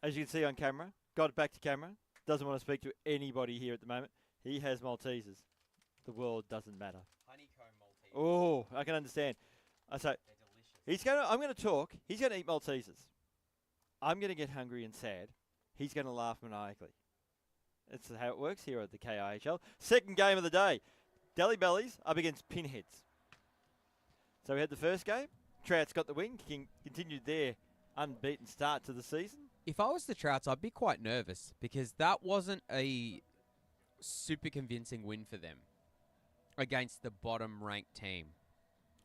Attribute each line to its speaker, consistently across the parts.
Speaker 1: as you can see on camera, got it back to camera. Doesn't want to speak to anybody here at the moment. He has Maltesers. The world doesn't matter.
Speaker 2: Honeycomb Maltesers.
Speaker 1: Oh, I can understand. So
Speaker 2: They're delicious.
Speaker 1: I'm going to talk. He's going to eat Maltesers. I'm going to get hungry and sad. He's going to laugh maniacally. That's how it works here at the KIHL. Second game of the day. Deli Bellies up against Pinheads. So we had the first game. Trouts got the win. Continued their unbeaten start to the season.
Speaker 2: If I was the Trouts, I'd be quite nervous because that wasn't a super convincing win for them against the bottom-ranked team.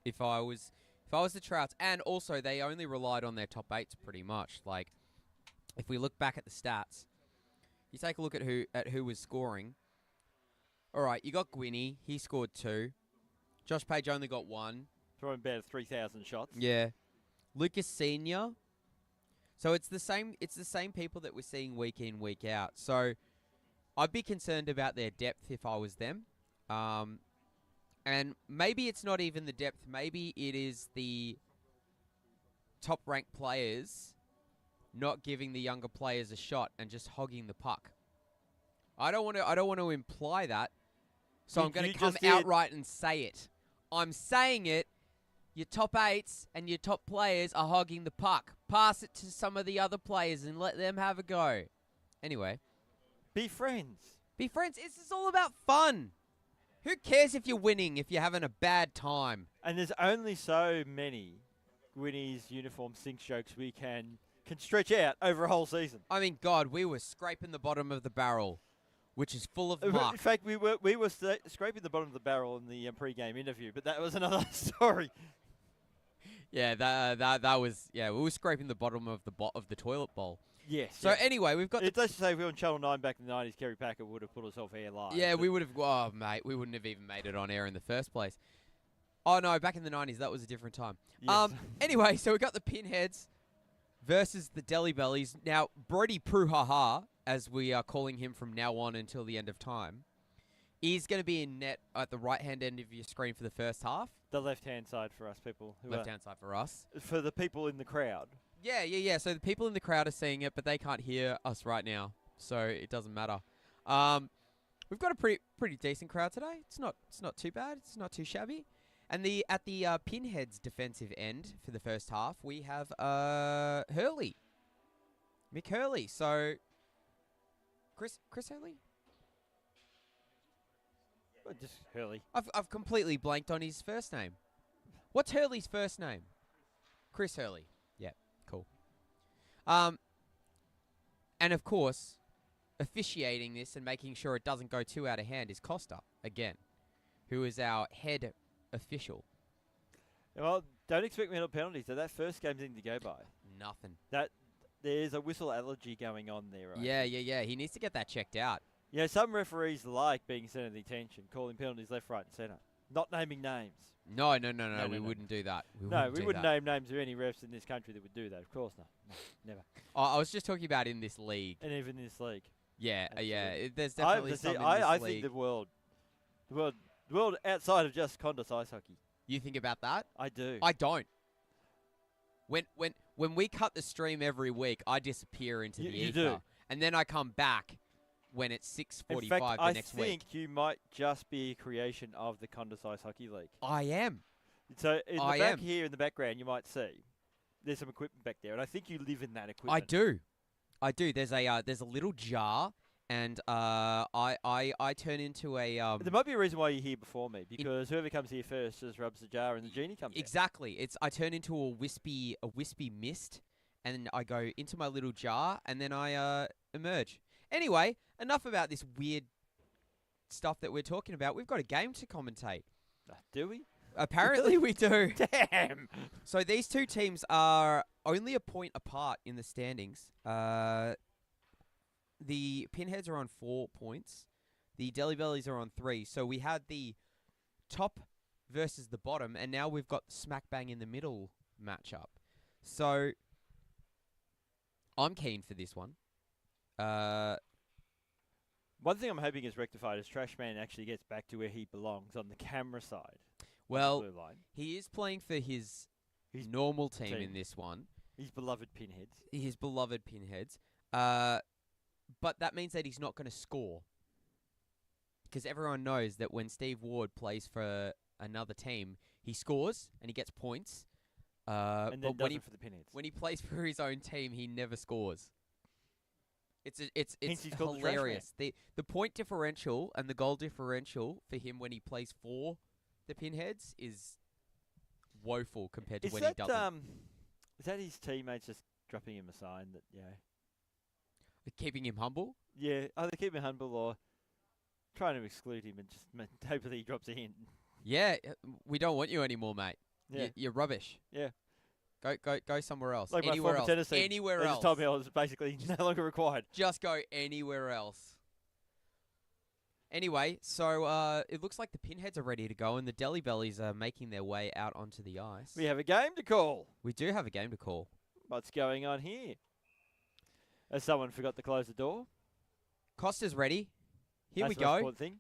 Speaker 2: If I was the Trouts, and also they only relied on their top eights pretty much. Like, if we look back at the stats, you take a look at who was scoring. All right, you got Gwynny. He scored 2. Josh Page only got 1.
Speaker 1: Throwing about 3,000 shots.
Speaker 2: Yeah. Lucas Senior. So it's the same people that we're seeing week in, week out. So I'd be concerned about their depth if I was them. And maybe it's not even the depth. Maybe it is the top-ranked players not giving the younger players a shot and just hogging the puck. I don't want to imply that. So I'm going to come outright and say it. I'm saying it. Your top eights and your top players are hogging the puck. Pass it to some of the other players and let them have a go. Anyway.
Speaker 1: Be friends.
Speaker 2: Be friends. This is all about fun. Who cares if you're winning, if you're having a bad time?
Speaker 1: And there's only so many Winnie's uniform sink jokes we can stretch out over a whole season.
Speaker 2: I mean, God, we were scraping the bottom of the barrel, which is full of muck.
Speaker 1: In fact, we were scraping the bottom of the barrel in the pre-game interview, but that was another story.
Speaker 2: Yeah, that was we were scraping the bottom of the toilet bowl.
Speaker 1: Yes.
Speaker 2: So anyway, we've got.
Speaker 1: Let's just say if we were on Channel 9 back in the 90s, Kerry Packer would have put us off air live.
Speaker 2: Yeah, we would have. Oh, mate, we wouldn't have even made it on air in the first place. Oh no, back in the 90s, that was a different time.
Speaker 1: Yes.
Speaker 2: Anyway, so we got the Pinheads versus the Deli Bellies. Now, Brody Pruhaha, as we are calling him from now on until the end of time, is going to be in net at the right-hand end of your screen for the first half.
Speaker 1: The left-hand side for us people.
Speaker 2: Left-hand side for us.
Speaker 1: For the people in the crowd.
Speaker 2: Yeah. So the people in the crowd are seeing it, but they can't hear us right now, so it doesn't matter. We've got a pretty decent crowd today. It's not too bad. It's not too shabby. And at the Pinheads defensive end for the first half, we have Hurley, Mick Hurley. So Chris Hurley.
Speaker 1: Just Hurley.
Speaker 2: I've completely blanked on his first name. What's Hurley's first name? Chris Hurley. Yeah, cool. And of course, officiating this and making sure it doesn't go too out of hand is Costa again, who is our head official.
Speaker 1: Well, don't expect me to penalties. So that first game didn't go by.
Speaker 2: Nothing.
Speaker 1: There's a whistle allergy going on there. Right?
Speaker 2: Yeah. He needs to get that checked out.
Speaker 1: Yeah, some referees like being centre of the attention, calling penalties left, right, and centre. Not naming names.
Speaker 2: No. We wouldn't do that.
Speaker 1: We wouldn't name names of any refs in this country that would do that. Of course not. No, never.
Speaker 2: I was just talking about in this league.
Speaker 1: And even in this league.
Speaker 2: Yeah. There's definitely some in this
Speaker 1: I
Speaker 2: league.
Speaker 1: think the world outside of just Kondos Ice Hockey.
Speaker 2: You think about that?
Speaker 1: I do.
Speaker 2: I don't. When we cut the stream every week, I disappear into the ether.
Speaker 1: You do.
Speaker 2: And then I come back when it's 6:45
Speaker 1: in fact,
Speaker 2: the next week.
Speaker 1: I think you might just be a creation of the Kondos Ice Hockey League.
Speaker 2: I am.
Speaker 1: So in the back here in the background, you might see there's some equipment back there, and I think you live in that equipment.
Speaker 2: I do. There's a little jar, and I turn into a.
Speaker 1: There might be a reason why you're here before me, because whoever comes here first just rubs the jar, and the genie comes.
Speaker 2: Exactly. I turn into a wispy mist, and I go into my little jar, and then I emerge. Anyway, enough about this weird stuff that we're talking about. We've got a game to commentate.
Speaker 1: Do we?
Speaker 2: Apparently we do.
Speaker 1: Damn!
Speaker 2: So these two teams are only a point apart in the standings. The Pinheads are on 4 points. The Deli Bellies are on 3. So we had the top versus the bottom, and now we've got smack bang in the middle matchup. So I'm keen for this one.
Speaker 1: One thing I'm hoping is rectified is Trashman actually gets back to where he belongs on the camera side.
Speaker 2: Well,
Speaker 1: blue line.
Speaker 2: He is playing for his normal team in this one.
Speaker 1: His beloved Pinheads.
Speaker 2: His beloved Pinheads. But that means that he's not going to score. Because everyone knows that when Steve Ward plays for another team, he scores and he gets points.
Speaker 1: And then
Speaker 2: but when
Speaker 1: does it for the Pinheads.
Speaker 2: when he plays for his own team, he never scores. It's
Speaker 1: Hence he's called the trash man.
Speaker 2: hilarious. The point differential and the goal differential for him when he plays for the Pinheads is woeful compared to when he doesn't.
Speaker 1: Is that his teammates just dropping him a sign that,
Speaker 2: Keeping him humble.
Speaker 1: yeah, either keep him humble or trying to exclude him and just hopefully he drops a hint.
Speaker 2: Yeah, we don't want you anymore, mate.
Speaker 1: Yeah.
Speaker 2: You're rubbish.
Speaker 1: Yeah.
Speaker 2: Go somewhere else.
Speaker 1: Like
Speaker 2: Anywhere
Speaker 1: my
Speaker 2: else.
Speaker 1: former tennis team,
Speaker 2: Anywhere
Speaker 1: they
Speaker 2: else.
Speaker 1: just told me I was basically no longer required.
Speaker 2: Just go anywhere else. Anyway, so it looks like the Pinheads are ready to go and the Deli Bellies are making their way out onto the ice.
Speaker 1: We have a game to call.
Speaker 2: We do have a game to call.
Speaker 1: What's going on here? As someone forgot to close the door.
Speaker 2: Costa's ready. Here
Speaker 1: That's
Speaker 2: we
Speaker 1: the most
Speaker 2: go.
Speaker 1: important thing.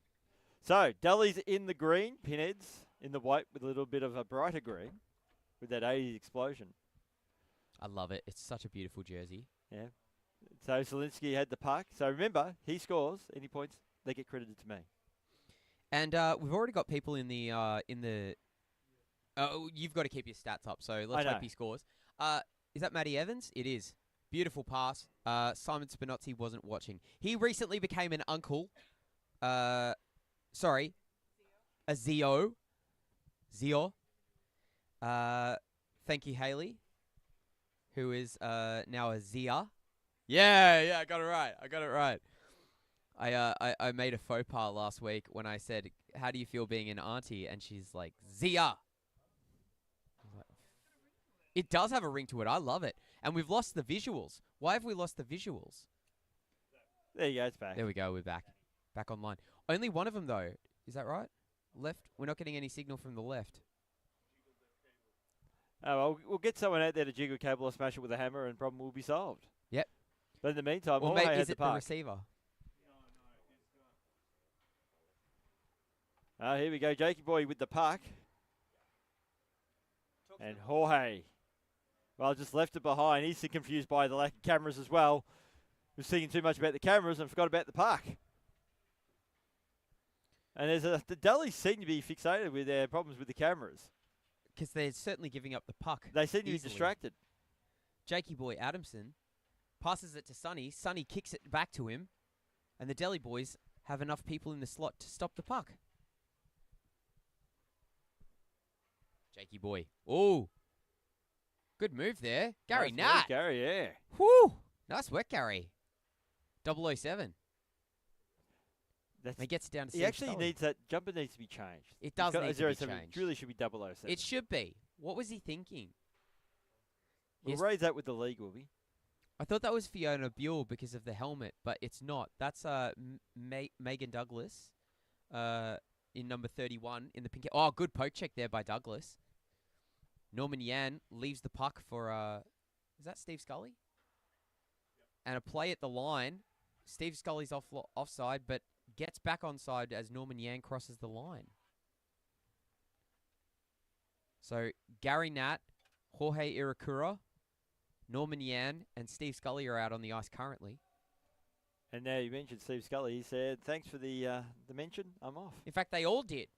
Speaker 1: So, Deli's in the green, Pinheads in the white with a little bit of a brighter green with that 80s explosion.
Speaker 2: I love it. It's such a beautiful jersey.
Speaker 1: Yeah. So, Zielinski had the puck. So, remember, he scores any points, they get credited to me.
Speaker 2: And we've already got people in the Oh, you've got to keep your stats up. So let's hope he scores. Is that Matty Evans? It is. Beautiful pass. Simon Spinozzi wasn't watching. He recently became an uncle. Sorry. A Zio. Thank you, Haley, who is now a Zia. Yeah, I got it right. I made a faux pas last week when I said, "How do you feel being an auntie?" And she's like, "Zia." It does have a ring to it. I love it. And we've lost the visuals. Why have we lost the visuals?
Speaker 1: There you go. It's back.
Speaker 2: There we go. We're back. Back online. Only one of them, though. Is that right? Left? We're not getting any signal from the left.
Speaker 1: Oh, well, we'll get someone out there to jiggle a cable or smash it with a hammer and problem will be solved.
Speaker 2: Yep.
Speaker 1: But in the meantime,
Speaker 2: Or
Speaker 1: Jorge
Speaker 2: maybe
Speaker 1: had
Speaker 2: is
Speaker 1: the
Speaker 2: it the
Speaker 1: puck.
Speaker 2: receiver?
Speaker 1: Here we go. Jakey boy with the puck. And Jorge. Well, just left it behind. He's confused by the lack of cameras as well. Was thinking too much about the cameras and forgot about the puck. And the Delhi's seem to be fixated with their problems with the cameras.
Speaker 2: Because they're certainly giving up the puck.
Speaker 1: They seem to be
Speaker 2: easily.
Speaker 1: distracted.
Speaker 2: Jakey boy Adamson passes it to Sonny. Sonny kicks it back to him. And the Delhi boys have enough people in the slot to stop the puck. Jakey boy. Oh. Good move there. Gary
Speaker 1: Nice
Speaker 2: Nat.
Speaker 1: move, Gary, yeah.
Speaker 2: Whew. Nice work, Gary. 007.
Speaker 1: That's,
Speaker 2: He gets down to
Speaker 1: he actually needs that. Jumper needs to be changed.
Speaker 2: It does need to be
Speaker 1: 007.
Speaker 2: changed.
Speaker 1: It really should be 007.
Speaker 2: It should be. What was he thinking?
Speaker 1: We'll
Speaker 2: Yes.
Speaker 1: raise that with the league, will we?
Speaker 2: I thought that was Fiona Buell because of the helmet, but it's not. That's Megan Douglas in number 31 in the pink. Oh, good poke check there by Douglas. Norman Yan leaves the puck for, is that Steve Scully? Yep. And a play at the line. Steve Scully's offside, but gets back onside as Norman Yan crosses the line. So, Gary Nat, Jorge Irakura, Norman Yan, and Steve Scully are out on the ice currently.
Speaker 1: And now you mentioned Steve Scully. He said, thanks for the mention. I'm off.
Speaker 2: In fact, they all did,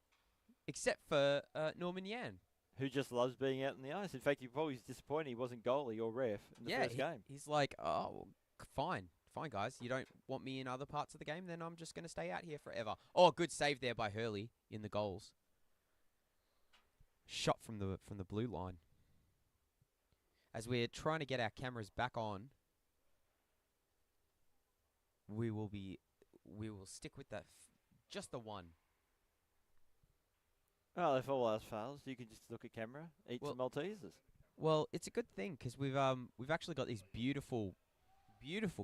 Speaker 2: except for Norman Yan.
Speaker 1: Who just loves being out on the ice. In fact, he probably was disappointed he wasn't goalie or ref in the first game.
Speaker 2: He's like, oh, well, fine, guys. You don't want me in other parts of the game, then I'm just going to stay out here forever. Oh, good save there by Hurley in the goals. Shot from the blue line. As we're trying to get our cameras back on, we will stick with that, just the one.
Speaker 1: Well, if all else fails, you can just look at camera, eat some Maltesers.
Speaker 2: Well, it's a good thing because we've actually got these beautiful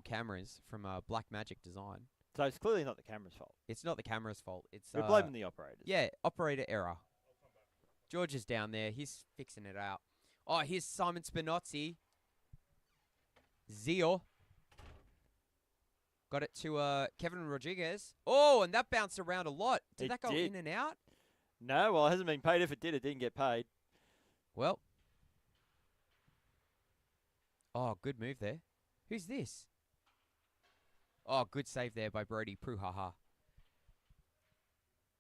Speaker 2: cameras from Blackmagic Design.
Speaker 1: So it's clearly not the camera's fault.
Speaker 2: It's not the camera's fault. It's
Speaker 1: we're blaming the operators.
Speaker 2: Yeah, operator error. George is down there. He's fixing it out. Oh, here's Simon Spinozzi. Zio. Got it to Kevin Rodriguez. Oh, and that bounced around a lot. Did that go in and out?
Speaker 1: No, well, it hasn't been paid. If it did, it didn't get paid.
Speaker 2: Well. Oh, good move there. Who's this? Oh, good save there by Brody. Pruhaha.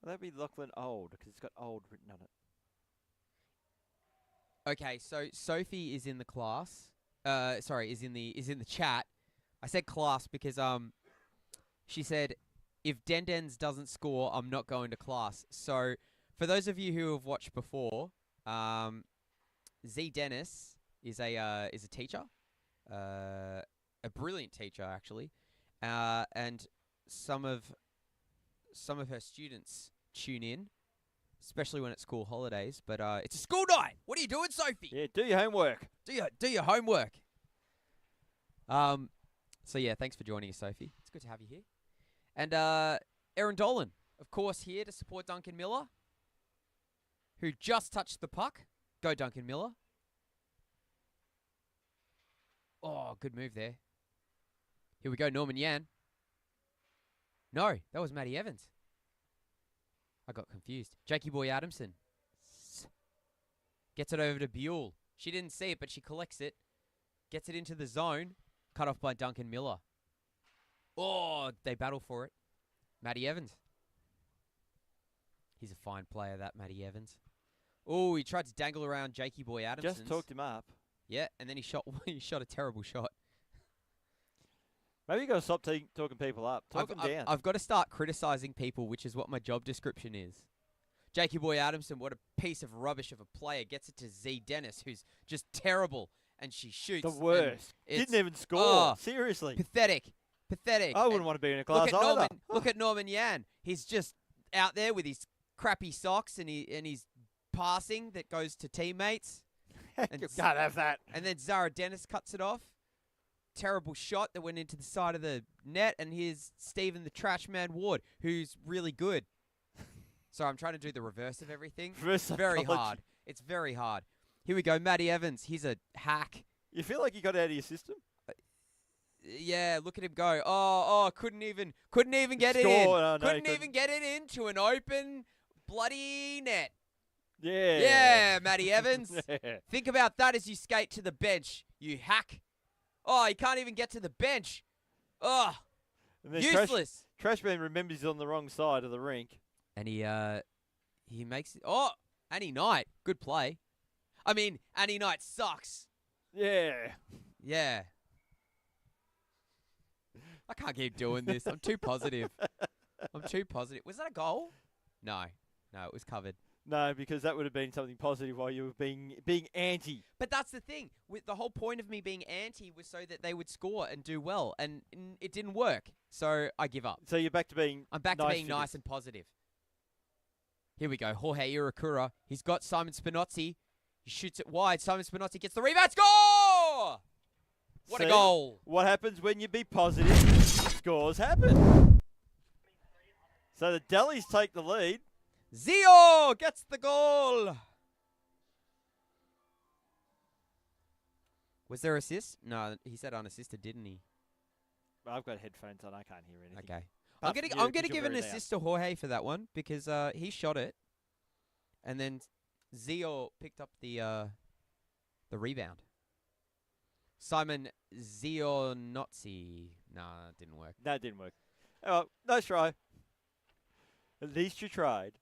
Speaker 1: Well, that'd be Lachlan Old because it's got old written on it.
Speaker 2: Okay, so Sophie is in the class. Is in the chat. I said class because she said if Dendens doesn't score, I'm not going to class. So for those of you who have watched before, Z Dennis is a teacher, a brilliant teacher actually, and some of her students tune in, especially when it's school holidays. But it's a school night. What are you doing, Sophie?
Speaker 1: Yeah, do your homework.
Speaker 2: Do your homework. So yeah, thanks for joining us, Sophie. It's good to have you here. And Aaron Dolan, of course, here to support Duncan Miller, who just touched the puck. Go, Duncan Miller. Oh, good move there. Here we go, Norman Yan. No, that was Matty Evans. I got confused. Jakey Boy Adamson. Gets it over to Buell. She didn't see it, but she collects it. Gets it into the zone. Cut off by Duncan Miller. Oh, they battle for it. Matty Evans. He's a fine player, that Matty Evans. Oh, he tried to dangle around Jakey Boy Adamson.
Speaker 1: Just talked him up.
Speaker 2: Yeah, and then he shot a terrible shot.
Speaker 1: Maybe you got to stop talking people up. Talk them down.
Speaker 2: I've got to start criticising people, which is what my job description is. Jakey Boy Adamson, what a piece of rubbish of a player. Gets it to Z Dennis, who's just terrible. And she shoots.
Speaker 1: The worst. Didn't even score. Seriously.
Speaker 2: Pathetic.
Speaker 1: I wouldn't want to be in a class either.
Speaker 2: Look at Norman Yan. He's just out there with his crappy socks and his passing that goes to teammates.
Speaker 1: You can't have that.
Speaker 2: And then Zara Dennis cuts it off. Terrible shot that went into the side of the net. And here's Stephen the Trash Man Ward, who's really good. So I'm trying to do the reverse of everything. It's very hard. It's very hard. Here we go, Matty Evans. He's a hack.
Speaker 1: You feel like you got out of your system?
Speaker 2: Yeah, look at him go. Oh, couldn't even get it in.
Speaker 1: No,
Speaker 2: couldn't even get it into an open bloody net.
Speaker 1: Yeah.
Speaker 2: Yeah, Matty Evans.
Speaker 1: Yeah.
Speaker 2: Think about that as you skate to the bench, you hack. Oh, he can't even get to the bench. Oh, useless.
Speaker 1: Trashman remembers he's on the wrong side of the rink.
Speaker 2: And he makes it. Oh, Annie Knight. Good play. I mean, Annie Knight sucks.
Speaker 1: Yeah.
Speaker 2: Yeah. I can't keep doing this. I'm too positive. Was that a goal? No, it was covered.
Speaker 1: No, because that would have been something positive while you were being anti.
Speaker 2: But that's the thing. With the whole point of me being anti was so that they would score and do well, and it didn't work. So I give up.
Speaker 1: So you're back to being.
Speaker 2: I'm back to being nice and positive. Here we go. Jorge Irakura. He's got Simon Spinozzi. He shoots it wide. Simon Spinozzi gets the rebound. Score! What a goal.
Speaker 1: What happens when you be positive? Scores happen. So the Delis take the lead.
Speaker 2: Zio gets the goal. Was there assist? No, he said unassisted, didn't he?
Speaker 1: I've got headphones on. I can't hear anything.
Speaker 2: Okay. I'm gonna give an assist to Jorge for that one because he shot it, and then Zio picked up the rebound. Simon Zionozzi. Nah, it didn't work.
Speaker 1: No, it didn't work. Oh, well, nice try. At least you tried.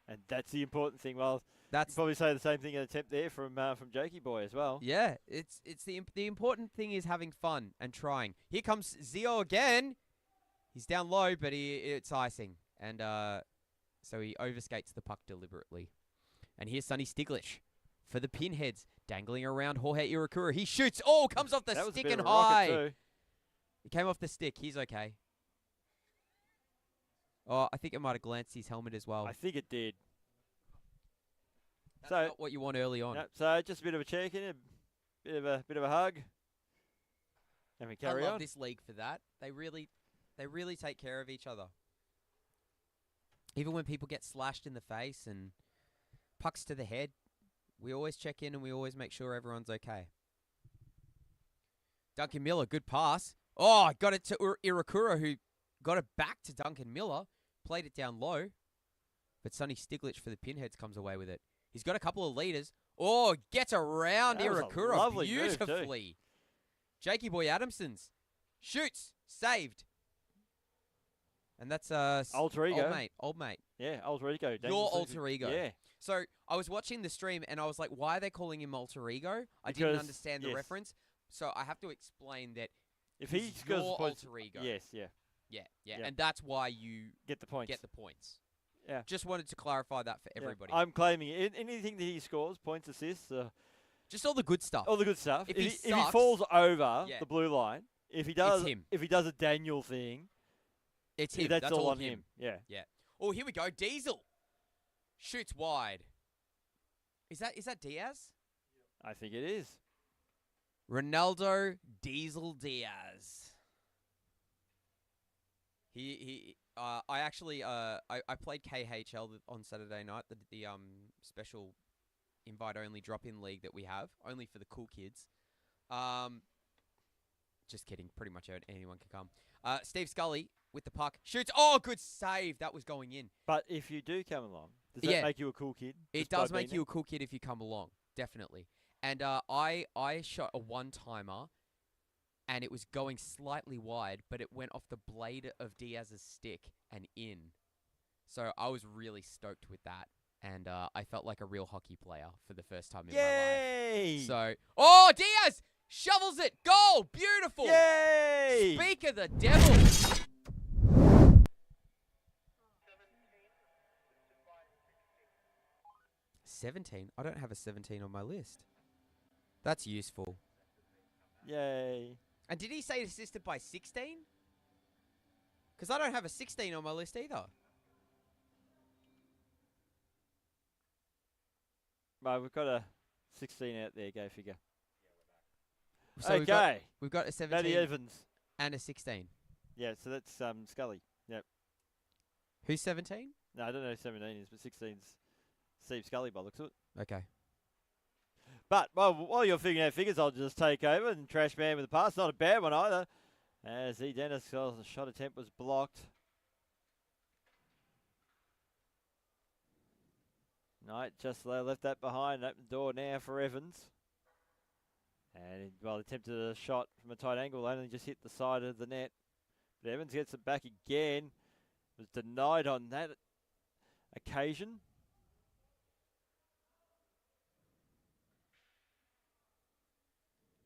Speaker 1: And that's the important thing. Well, that's probably say the same thing in attempt there from Jakey Boy as well.
Speaker 2: Yeah, it's the important thing is having fun and trying. Here comes Zio again. He's down low, but it's icing, and so he overskates the puck deliberately. And here's Sonny Stiglitz for the Pinheads, dangling around Jorge Irakura. He shoots. Oh, comes off the stick and high. He came off the stick. He's okay. Oh, I think it might have glanced his helmet as well.
Speaker 1: I think it did.
Speaker 2: That's not what you want early on.
Speaker 1: No, so just a bit of a check-in, a bit of a hug, and we carry on.
Speaker 2: I love this league for that. They really take care of each other. Even when people get slashed in the face and pucks to the head, we always check in and we always make sure everyone's okay. Duncan Miller, good pass. Oh, got it to Irakura, who got it back to Duncan Miller. Played it down low. But Sonny Stiglitz for the Pinheads comes away with it. He's got a couple of leaders. Oh, gets around Irakura beautifully. Jakey Boy Adamson's Shoots. Saved. And that's
Speaker 1: Alter ego.
Speaker 2: Old mate.
Speaker 1: Yeah, alter ego.
Speaker 2: Your
Speaker 1: Dangles
Speaker 2: alter ego.
Speaker 1: Yeah.
Speaker 2: So I was watching the stream and I was like, why are they calling him alter ego? I didn't
Speaker 1: Because-
Speaker 2: understand the
Speaker 1: yes.
Speaker 2: reference. So I have to explain that
Speaker 1: If he
Speaker 2: he's
Speaker 1: scores
Speaker 2: your
Speaker 1: points,
Speaker 2: alter ego.
Speaker 1: yes, yeah,
Speaker 2: Yeah.
Speaker 1: Yeah.
Speaker 2: And that's why you
Speaker 1: get the points.
Speaker 2: get the points.
Speaker 1: Yeah.
Speaker 2: Just wanted to clarify that for
Speaker 1: Yeah.
Speaker 2: everybody.
Speaker 1: I'm claiming anything that he scores, points, assists,
Speaker 2: Just all the good stuff.
Speaker 1: all the good stuff.
Speaker 2: If
Speaker 1: If
Speaker 2: he
Speaker 1: he
Speaker 2: sucks-
Speaker 1: falls over
Speaker 2: Yeah.
Speaker 1: the blue line, if he does,
Speaker 2: him.
Speaker 1: if he does a Daniel thing,
Speaker 2: It's him.
Speaker 1: that's all on
Speaker 2: him.
Speaker 1: him. Yeah.
Speaker 2: Oh, here we go. Diesel shoots wide. Is that Diaz?
Speaker 1: I think it is.
Speaker 2: Ronaldo Diesel Diaz. I actually I played KHL on Saturday night, the special invite only drop in league that we have, only for the cool kids. Just kidding, pretty much anyone can come. Steve Scully with the puck shoots. Oh, good save. That was going in.
Speaker 1: But if you do come along, does that
Speaker 2: Yeah.
Speaker 1: make you a cool kid?
Speaker 2: It
Speaker 1: just by
Speaker 2: does make
Speaker 1: being
Speaker 2: you a cool kid if you come along, definitely. And I shot a one-timer, and it was going slightly wide, but it went off the blade of Diaz's stick and in. So I was really stoked with that, and I felt like a real hockey player for the first time in
Speaker 1: Yay!
Speaker 2: my life. So, oh, Diaz shovels it, goal, beautiful.
Speaker 1: Yay!
Speaker 2: Speak of the devil. 17? I don't have a 17 on my list. That's useful.
Speaker 1: Yay!
Speaker 2: And did he say assisted by 16? Because I don't have a 16 on my list either.
Speaker 1: Right, we've got a 16 out there. Go figure.
Speaker 2: So
Speaker 1: Okay.
Speaker 2: we've got a
Speaker 1: Matty
Speaker 2: 17
Speaker 1: Evans.
Speaker 2: and a 16.
Speaker 1: Yeah, so that's Scully. Yep.
Speaker 2: Who's 17?
Speaker 1: No, I don't know who 17 is, but 16's Steve Scully by the looks of it.
Speaker 2: Okay.
Speaker 1: But while you're figuring out figures, I'll just take over and trash man with a pass. Not a bad one either. As Dennis' shot attempt was blocked. Knight just left that behind. Open the door now for Evans. And attempted a shot from a tight angle, only just hit the side of the net. But Evans gets it back again. Was denied on that occasion.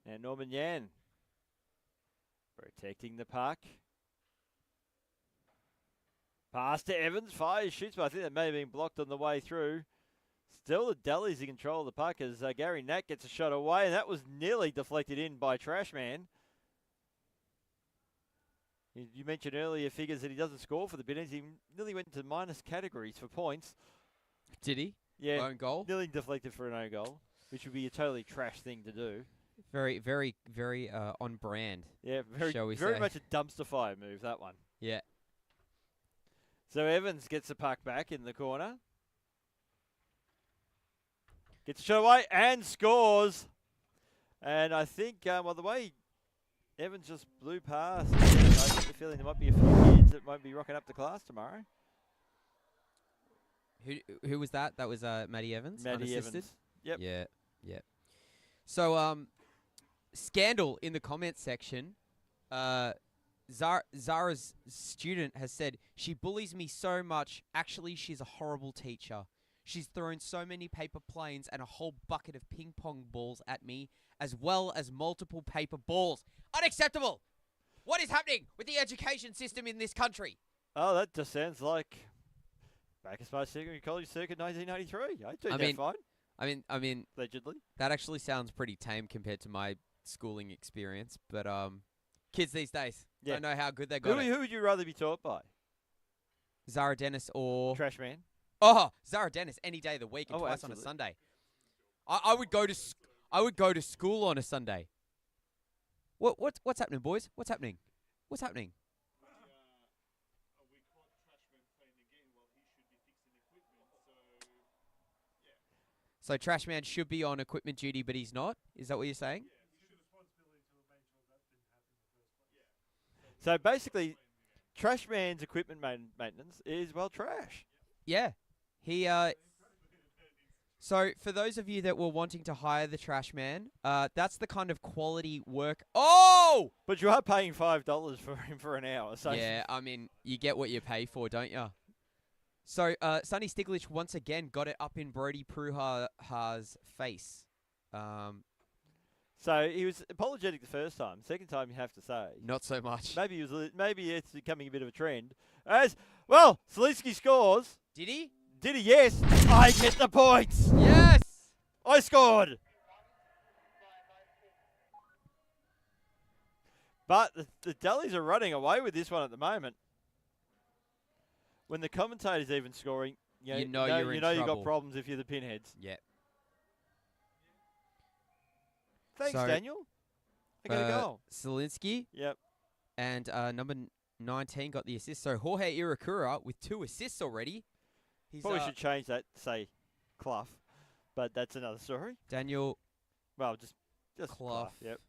Speaker 1: And Norman Yan protecting the puck. Pass to Evans, fires, shoots, but I think that may have been blocked on the way through. Still the Delhies in control of the puck as Gary Knack gets a shot away, and that was nearly deflected in by Trashman. You mentioned earlier figures that he doesn't score for the Pinheads. He nearly went into minus categories for points.
Speaker 2: Did he?
Speaker 1: Yeah,
Speaker 2: Own goal?
Speaker 1: nearly deflected for an own goal, which would be a totally trash thing to do.
Speaker 2: Very, very, very on brand.
Speaker 1: Yeah,
Speaker 2: Shall we
Speaker 1: very
Speaker 2: say.
Speaker 1: much a dumpster fire move, that one.
Speaker 2: Yeah.
Speaker 1: So Evans gets the puck back in the corner. Gets a shot away and scores. And I think, the way Evans just blew past, I get the feeling there might be a few kids that might be rocking up to class tomorrow.
Speaker 2: Who was that? That was Matty Evans?
Speaker 1: Matty
Speaker 2: unassisted?
Speaker 1: Evans. Yep.
Speaker 2: Yeah, yeah. So, scandal in the comments section. Zara's student has said, she bullies me so much. Actually, she's a horrible teacher. She's thrown so many paper planes and a whole bucket of ping pong balls at me, as well as multiple paper balls. Unacceptable! What is happening with the education system in this country?
Speaker 1: Oh, that just sounds like back as far as secondary college circuit 1993. I do that fine.
Speaker 2: I mean,
Speaker 1: Allegedly.
Speaker 2: that actually sounds pretty tame compared to my schooling experience. But kids these days don't know how good they got it.
Speaker 1: Who would you rather be taught by?
Speaker 2: Zara Dennis or
Speaker 1: Trashman?
Speaker 2: Oh, Zara Dennis any day of the week and twice
Speaker 1: absolutely.
Speaker 2: on a Sunday. I would go to I would go to school on a Sunday. What's happening, boys? What's happening? What's happening?
Speaker 3: We caught Trashman playing the game while he should be fixing equipment,
Speaker 2: So Trashman should be on equipment duty, but he's not? Is that what you're saying?
Speaker 3: he should responsibility to make sure that didn't happen in the first place.
Speaker 1: So basically, Trashman's equipment maintenance is, trash.
Speaker 2: Yeah. He So, for those of you that were wanting to hire the trash man, that's the kind of quality work. Oh!
Speaker 1: But you are paying $5 for him for an hour. So
Speaker 2: Yeah, I mean, you get what you pay for, don't you? So, Sonny Stiglitz once again got it up in Brody Pruha's face.
Speaker 1: So he was apologetic the first time. Second time, you have to say.
Speaker 2: Not so much.
Speaker 1: Maybe maybe it's becoming a bit of a trend. As well, Selinsky scores.
Speaker 2: Did he?
Speaker 1: Did he? Yes. I get the points.
Speaker 2: Yes!
Speaker 1: I scored. But the Dellies are running away with this one at the moment. When the commentator's even scoring,
Speaker 2: You know you're in
Speaker 1: you've got
Speaker 2: trouble.
Speaker 1: problems if you're the Pinheads.
Speaker 2: Yep.
Speaker 1: Thanks,
Speaker 2: So,
Speaker 1: Daniel. I got a goal.
Speaker 2: Selinsky
Speaker 1: Yep.
Speaker 2: and number 19 got the assist. So, Jorge Irakura with 2 assists already. He's
Speaker 1: Probably should change that to say Clough, but that's another story.
Speaker 2: Daniel
Speaker 1: Well, just
Speaker 2: Clough.
Speaker 1: Yep.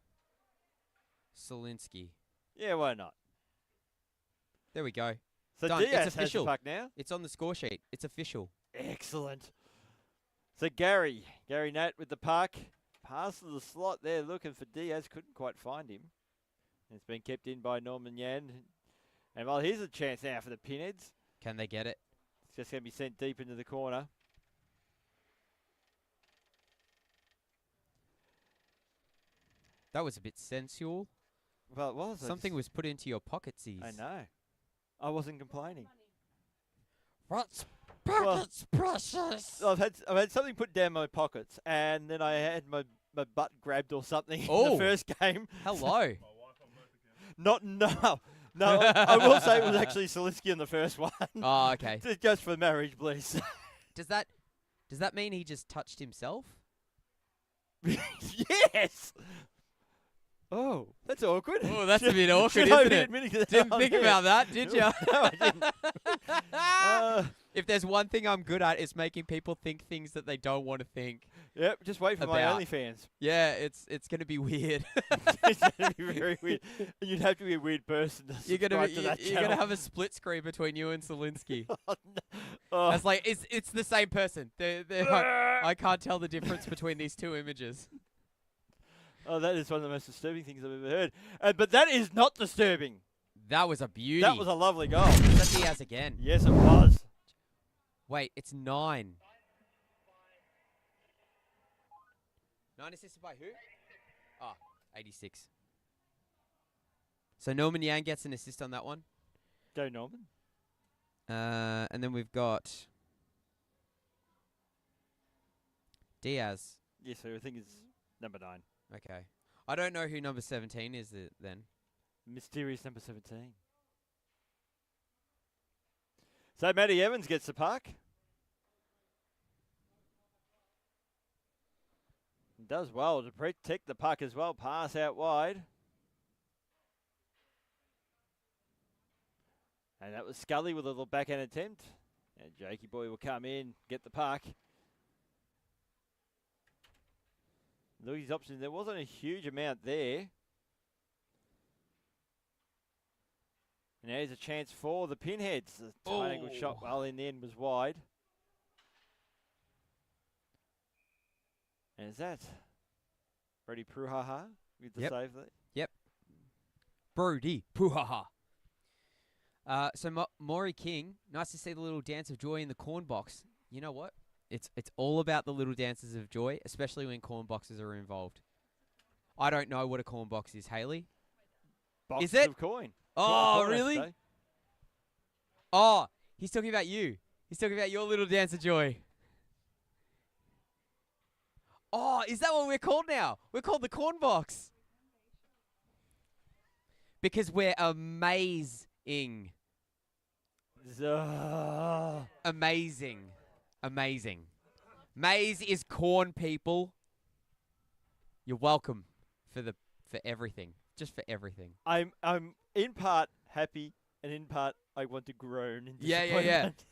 Speaker 2: Selinsky.
Speaker 1: Yeah, why not?
Speaker 2: There we go.
Speaker 1: So
Speaker 2: Done. It's
Speaker 1: Diaz has the
Speaker 2: official.
Speaker 1: puck now.
Speaker 2: It's on the score sheet. It's official.
Speaker 1: Excellent. So Gary Nat with the puck. Pass to the slot there, looking for Diaz. Couldn't quite find him. It's been kept in by Norman Yan. And well, here's a chance now for the Pinheads.
Speaker 2: Can they get it?
Speaker 1: It's just going to be sent deep into the corner.
Speaker 2: That was a bit sensual.
Speaker 1: Well, it was.
Speaker 2: Something was put into your pocketses.
Speaker 1: I know. I wasn't complaining.
Speaker 2: What's
Speaker 1: Well,
Speaker 2: pockets precious?
Speaker 1: I've had something put down my pockets, and then I had my butt grabbed or something in
Speaker 2: Oh.
Speaker 1: the first game.
Speaker 2: Hello.
Speaker 1: No. I will say it was actually Selinsky in the first one.
Speaker 2: Oh, okay.
Speaker 1: Just for marriage, please.
Speaker 2: Does that mean he just touched himself?
Speaker 1: Yes. Oh, that's awkward.
Speaker 2: Oh, that's a bit awkward,
Speaker 1: Should I
Speaker 2: isn't
Speaker 1: be
Speaker 2: it?
Speaker 1: admitting that
Speaker 2: Didn't
Speaker 1: on
Speaker 2: think
Speaker 1: air?
Speaker 2: about that, did you?
Speaker 1: No, I didn't.
Speaker 2: If there's one thing I'm good at, it's making people think things that they don't want to think.
Speaker 1: Yep, just wait for my
Speaker 2: About.
Speaker 1: OnlyFans.
Speaker 2: Yeah, it's going to be weird.
Speaker 1: It's going to be very weird. And you'd have to be a weird person to
Speaker 2: You're
Speaker 1: subscribe
Speaker 2: gonna
Speaker 1: to that
Speaker 2: you're
Speaker 1: channel.
Speaker 2: gonna have a split screen between you and Selinsky.
Speaker 1: Oh, no. Oh.
Speaker 2: That's like it's the same person. I can't tell the difference between these two images.
Speaker 1: Oh, that is one of the most disturbing things I've ever heard. But that is not disturbing.
Speaker 2: That was a beauty.
Speaker 1: That was a lovely goal.
Speaker 2: Is that Diaz again?
Speaker 1: Yes, it was.
Speaker 2: Wait, it's 9. 9 assisted by who? Ah, 86. So Norman Yang gets an assist on that one.
Speaker 1: Go, Norman.
Speaker 2: And then we've got Diaz.
Speaker 1: Yes, so I think it's number 9.
Speaker 2: Okay. I don't know who number 17 is then.
Speaker 1: Mysterious number 17. So Matty Evans gets the puck. Does well to protect the puck as well. Pass out wide. And that was Scully with a little backhand attempt. And Jakey Boy will come in, get the puck. Look at his options. There wasn't a huge amount there. And there's a chance for the Pinheads. The tight angle shot, well, in the end was wide. And is that Brody Pruhaha with the
Speaker 2: Yep.
Speaker 1: save there?
Speaker 2: Yep. Brody Puhaha. So Maury King, nice to see the little dance of joy in the corn box. You know what? It's all about the little dances of joy, especially when corn boxes are involved. I don't know what a corn box is, Haley.
Speaker 1: Boxes
Speaker 2: it?
Speaker 1: of coin.
Speaker 2: Oh,
Speaker 1: Corn, I should
Speaker 2: really?
Speaker 1: say.
Speaker 2: Oh, he's talking about you. He's talking about your little dance of joy. Oh, is that what we're called now? We're called the corn box. Because we're amazing. Amazing. Amazing. Maize is corn, people. You're welcome for everything. Just for everything.
Speaker 1: I'm in part happy and in part I want to groan in
Speaker 2: Yeah.
Speaker 1: disappointment.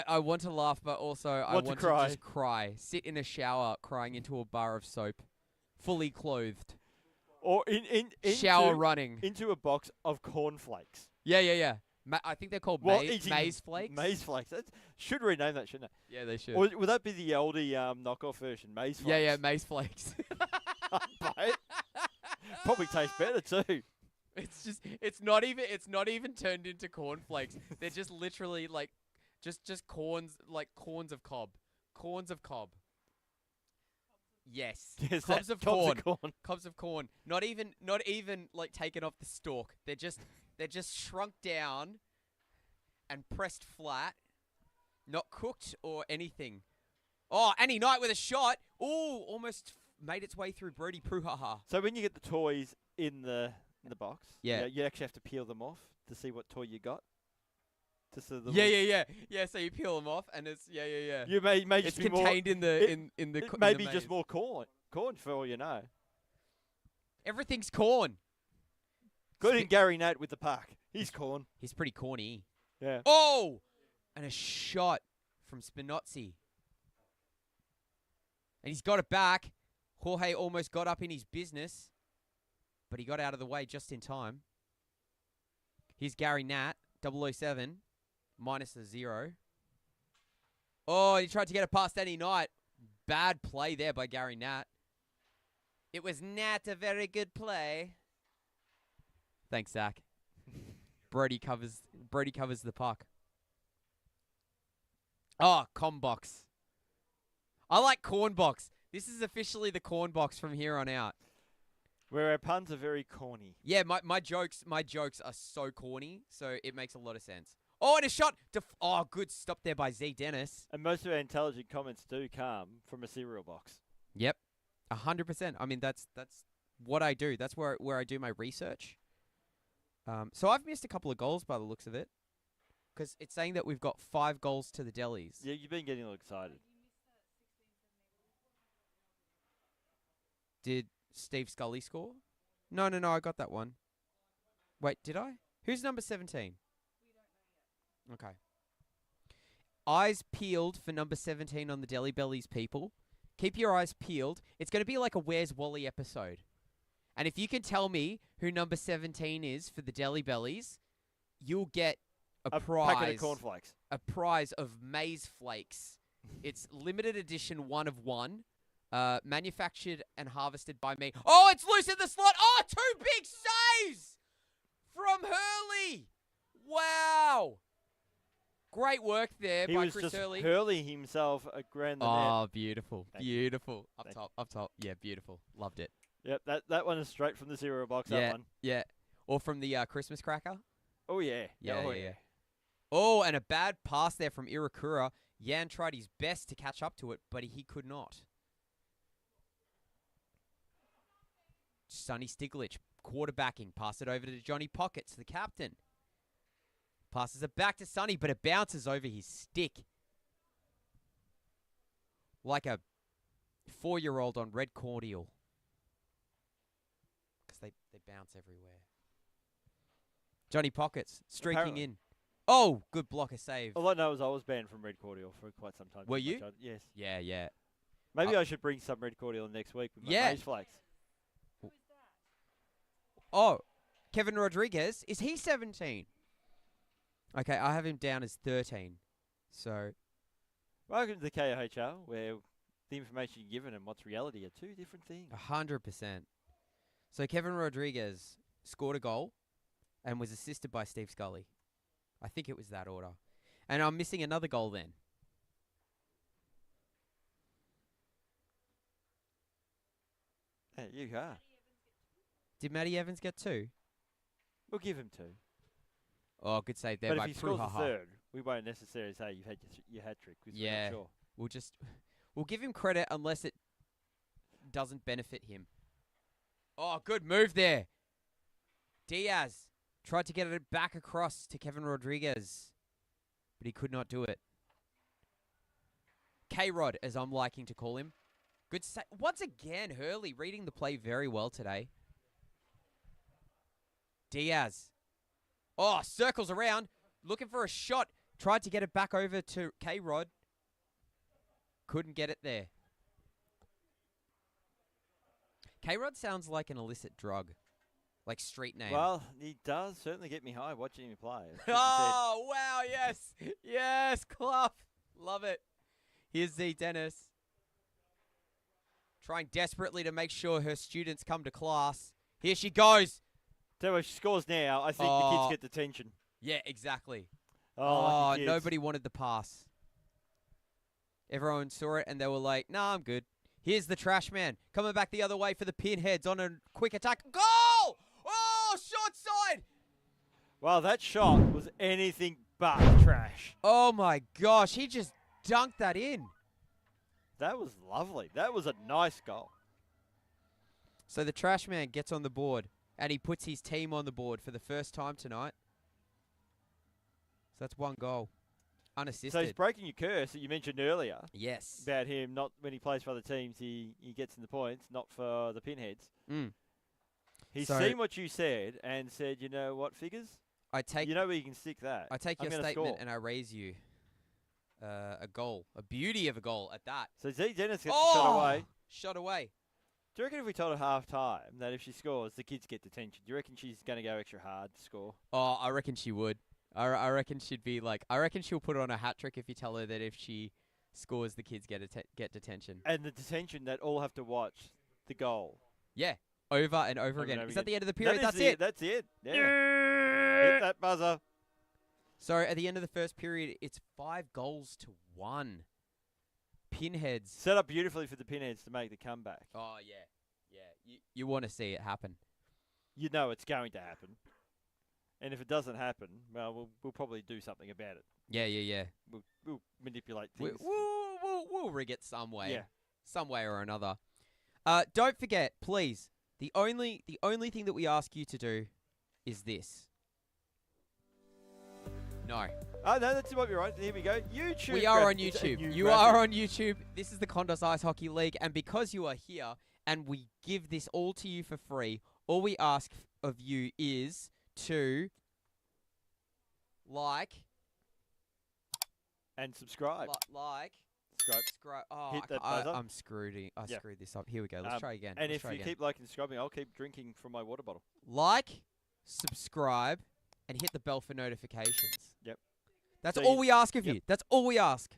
Speaker 2: I want to laugh, but also I
Speaker 1: Want to
Speaker 2: want to
Speaker 1: cry.
Speaker 2: just cry. Sit in a shower crying into a bar of soap. Fully
Speaker 1: Or into,
Speaker 2: shower running.
Speaker 1: into a box of cornflakes.
Speaker 2: Yeah. I think they're called
Speaker 1: eating
Speaker 2: maize flakes.
Speaker 1: Maize flakes. Should rename that, shouldn't it?
Speaker 2: Yeah, they should.
Speaker 1: Or would that be the oldie knockoff version? Maize flakes.
Speaker 2: Yeah, maize flakes.
Speaker 1: Buy it. Probably tastes better too.
Speaker 2: It's not even turned into cornflakes. They're just literally like just corns, like corns of cob. Corns of cob. Yes.
Speaker 1: Yes,
Speaker 2: Cobs
Speaker 1: that-
Speaker 2: of corn.
Speaker 1: Cobs of corn.
Speaker 2: Cobs of corn. Not even like taken off the stalk. They're just shrunk down and pressed flat. Not cooked or anything. Oh, Annie Knight with a shot. Ooh, almost made its way through Brody Pruhaha.
Speaker 1: So when you get the toys in the box,
Speaker 2: Yeah.
Speaker 1: you actually have to peel them off to see what toy you got. To see the
Speaker 2: Yeah, so you peel them off and it's yeah.
Speaker 1: You may
Speaker 2: It's
Speaker 1: just be more.
Speaker 2: contained in the in the
Speaker 1: It
Speaker 2: co- in
Speaker 1: may
Speaker 2: the
Speaker 1: be
Speaker 2: maze.
Speaker 1: just more corn for all you know.
Speaker 2: Everything's corn.
Speaker 1: Good in Gary Nate with the puck. He's corn.
Speaker 2: He's pretty corny.
Speaker 1: Yeah.
Speaker 2: Oh! And a shot from Spinozzi. And he's got it back. Jorge almost got up in his business, but he got out of the way just in time. Here's Gary Nat, 007, minus a 0. Oh, he tried to get it past Annie Knight. Bad play there by Gary Nat. It was not a very good play. Thanks, Zach. Brody covers the puck. Oh, Combox. I like corn box. This is officially the corn box from here on out.
Speaker 1: Where our puns are very corny.
Speaker 2: Yeah, my jokes are so corny, so it makes a lot of sense. Oh, and a shot. Oh, good stop there by Z Dennis.
Speaker 1: And most of our intelligent comments do come from a cereal box.
Speaker 2: Yep, 100%. I mean, that's what I do. That's where I do my research. So I've missed a couple of goals by the looks of it, because it's saying that we've got 5 goals to the Delis.
Speaker 1: Yeah, you've been getting a little excited.
Speaker 2: Did Steve Scully score? No, I got that one. Wait, did I? Who's number 17? Okay. Eyes peeled for number 17 on the Deli Bellies, people. Keep your eyes peeled. It's going to be like a Where's Wally episode. And if you can tell me who number 17 is for the Deli Bellies, you'll get a prize.
Speaker 1: Packet of cornflakes.
Speaker 2: A prize of maize flakes. It's limited edition 1 of 1. Manufactured and harvested by me. Oh, it's loose in the slot. Oh, 2 big saves from Hurley. Wow. Great work there
Speaker 1: He
Speaker 2: by
Speaker 1: was
Speaker 2: Chris
Speaker 1: just
Speaker 2: Hurley.
Speaker 1: hurling himself around the net.
Speaker 2: Oh, beautiful.
Speaker 1: Thank you.
Speaker 2: Beautiful. Up
Speaker 1: Thank
Speaker 2: top, up top. Yeah, beautiful. Loved it.
Speaker 1: Yep, that one is straight from the cereal box.
Speaker 2: Yeah,
Speaker 1: That one.
Speaker 2: yeah. Or from the Christmas cracker.
Speaker 1: Oh yeah.
Speaker 2: Yeah,
Speaker 1: Oh,
Speaker 2: yeah. Oh, and a bad pass there from Irakura. Yan tried his best to catch up to it, but he could not. Sonny Stiglich, quarterbacking. Pass it over to Johnny Pockets, the captain. Passes it back to Sonny, but it bounces over his stick. Like a 4-year-old on red cordial. Because they bounce everywhere. Johnny Pockets, streaking
Speaker 1: Apparently.
Speaker 2: in. Oh, good blocker save.
Speaker 1: All I know is I was banned from red cordial for quite some time.
Speaker 2: Were
Speaker 1: in my
Speaker 2: you?
Speaker 1: childhood. Yes.
Speaker 2: Yeah, yeah.
Speaker 1: Maybe I should bring some red cordial next week with my
Speaker 2: Yeah.
Speaker 1: maize flakes.
Speaker 2: Oh, Kevin Rodriguez. Is he 17? Okay, I have him down as 13. So,
Speaker 1: Welcome to the KOHL, where the information you're given and what's reality are two different things.
Speaker 2: 100%. So, Kevin Rodriguez scored a goal and was assisted by Steve Scully. I think it was that order. And I'm missing another goal then.
Speaker 1: Yeah, you are.
Speaker 2: Did Matty Evans get 2?
Speaker 1: We'll give him 2.
Speaker 2: Oh, good save there
Speaker 1: But
Speaker 2: by
Speaker 1: if he scores a
Speaker 2: Pruhaha.
Speaker 1: third, we won't necessarily say you've had your hat trick. 'Cause we're not
Speaker 2: Yeah.
Speaker 1: sure.
Speaker 2: We'll give him credit unless it doesn't benefit him. Oh, good move there. Diaz tried to get it back across to Kevin Rodriguez, but he could not do it. K-Rod, as I'm liking to call him. Good once again, Hurley reading the play very well today. Diaz. Oh, circles around, looking for a shot. Tried to get it back over to K-Rod. Couldn't get it there. K-Rod sounds like an illicit drug. Like street name.
Speaker 1: Well, he does certainly get me high watching him play. As you said.
Speaker 2: Oh, wow, yes. Yes, Clough. Love it. Here's Z Dennis. Trying desperately to make sure her students come to class. Here she goes.
Speaker 1: So if she scores now, I think the
Speaker 2: Oh.
Speaker 1: kids get detention.
Speaker 2: Yeah, exactly.
Speaker 1: Oh, lucky kids.
Speaker 2: Nobody wanted the pass. Everyone saw it and they were like, nah, I'm good. Here's the trash man coming back the other way for the Pinheads on a quick attack. Goal! Oh, short side!
Speaker 1: Well, that shot was anything but trash.
Speaker 2: Oh my gosh, he just dunked that in.
Speaker 1: That was lovely. That was a nice goal.
Speaker 2: So the trash man gets on the board and he puts his team on the board for the first time tonight. So that's one goal. Unassisted.
Speaker 1: So he's breaking your curse that you mentioned earlier
Speaker 2: Yes.
Speaker 1: about him not when he plays for other teams, he gets in the points, not for the Pinheads.
Speaker 2: Mm.
Speaker 1: He's
Speaker 2: So-
Speaker 1: seen what you said and said, you know what, Figures?
Speaker 2: I take
Speaker 1: You know where you can stick that.
Speaker 2: I take
Speaker 1: I'm
Speaker 2: your
Speaker 1: gonna
Speaker 2: statement
Speaker 1: score.
Speaker 2: and I raise you a goal. A beauty of a goal at that.
Speaker 1: So Z Dennis gets the shot away.
Speaker 2: Shot away.
Speaker 1: Do you reckon if we told her half time that if she scores, the kids get detention? Do you reckon she's going to go extra hard to score?
Speaker 2: Oh, I reckon she would. I reckon she'd be like, I reckon she'll put on a hat trick if you tell her that if she scores, the kids get detention.
Speaker 1: And the detention that all have to watch the goal.
Speaker 2: Yeah, over and over again.
Speaker 1: and over
Speaker 2: Is that
Speaker 1: again.
Speaker 2: the end of the period?
Speaker 1: That
Speaker 2: That's
Speaker 1: is
Speaker 2: it.
Speaker 1: That's it. Yeah. Hit that buzzer.
Speaker 2: So at the end of the first period, it's 5-1. Pinheads.
Speaker 1: Set up beautifully for the Pinheads to make the comeback.
Speaker 2: Oh yeah, yeah. You want to see it happen.
Speaker 1: You know it's going to happen. And if it doesn't happen, well, we'll probably do something about it.
Speaker 2: Yeah.
Speaker 1: We'll manipulate
Speaker 2: We-
Speaker 1: things.
Speaker 2: We'll rig it some way.
Speaker 1: Yeah.
Speaker 2: Some way or another. Don't forget, please. The only thing that we ask you to do is this. No.
Speaker 1: Oh, no, that's might be right. Here we go. YouTube.
Speaker 2: We are on
Speaker 1: graphic. It's a
Speaker 2: YouTube.
Speaker 1: new
Speaker 2: You
Speaker 1: graphic.
Speaker 2: are on YouTube. This is the Kondos Ice Hockey League, and because you are here and we give this all to you for free, all we ask of you is to like,
Speaker 1: And subscribe.
Speaker 2: subscribe. Oh,
Speaker 1: Hit that
Speaker 2: I
Speaker 1: buzzer.
Speaker 2: I'm screwed. I
Speaker 1: Yeah.
Speaker 2: screwed this up. Here we go. Let's try again.
Speaker 1: And
Speaker 2: Let's
Speaker 1: if
Speaker 2: try
Speaker 1: you
Speaker 2: again.
Speaker 1: keep liking and subscribing, I'll keep drinking from my water bottle.
Speaker 2: Like, subscribe, and hit the bell for notifications.
Speaker 1: Yep.
Speaker 2: That's
Speaker 1: So
Speaker 2: all
Speaker 1: you-
Speaker 2: we ask of
Speaker 1: yep.
Speaker 2: you. That's all we ask.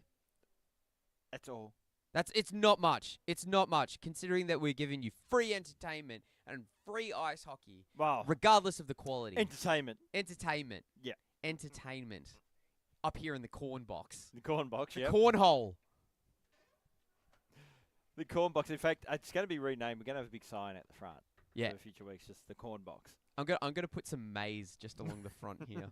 Speaker 1: That's all.
Speaker 2: It's not much. It's not much, considering that we're giving you free entertainment and free ice hockey,
Speaker 1: Wow.
Speaker 2: regardless of the quality.
Speaker 1: Entertainment.
Speaker 2: Entertainment.
Speaker 1: Yeah.
Speaker 2: Entertainment. Up here in the corn box.
Speaker 1: The corn box,
Speaker 2: The
Speaker 1: yeah.
Speaker 2: cornhole.
Speaker 1: The corn box. In fact, it's going to be renamed. We're going to have a big sign at the front.
Speaker 2: Yeah.
Speaker 1: For future weeks, just the corn box.
Speaker 2: I'm gonna put some maize just along the front here.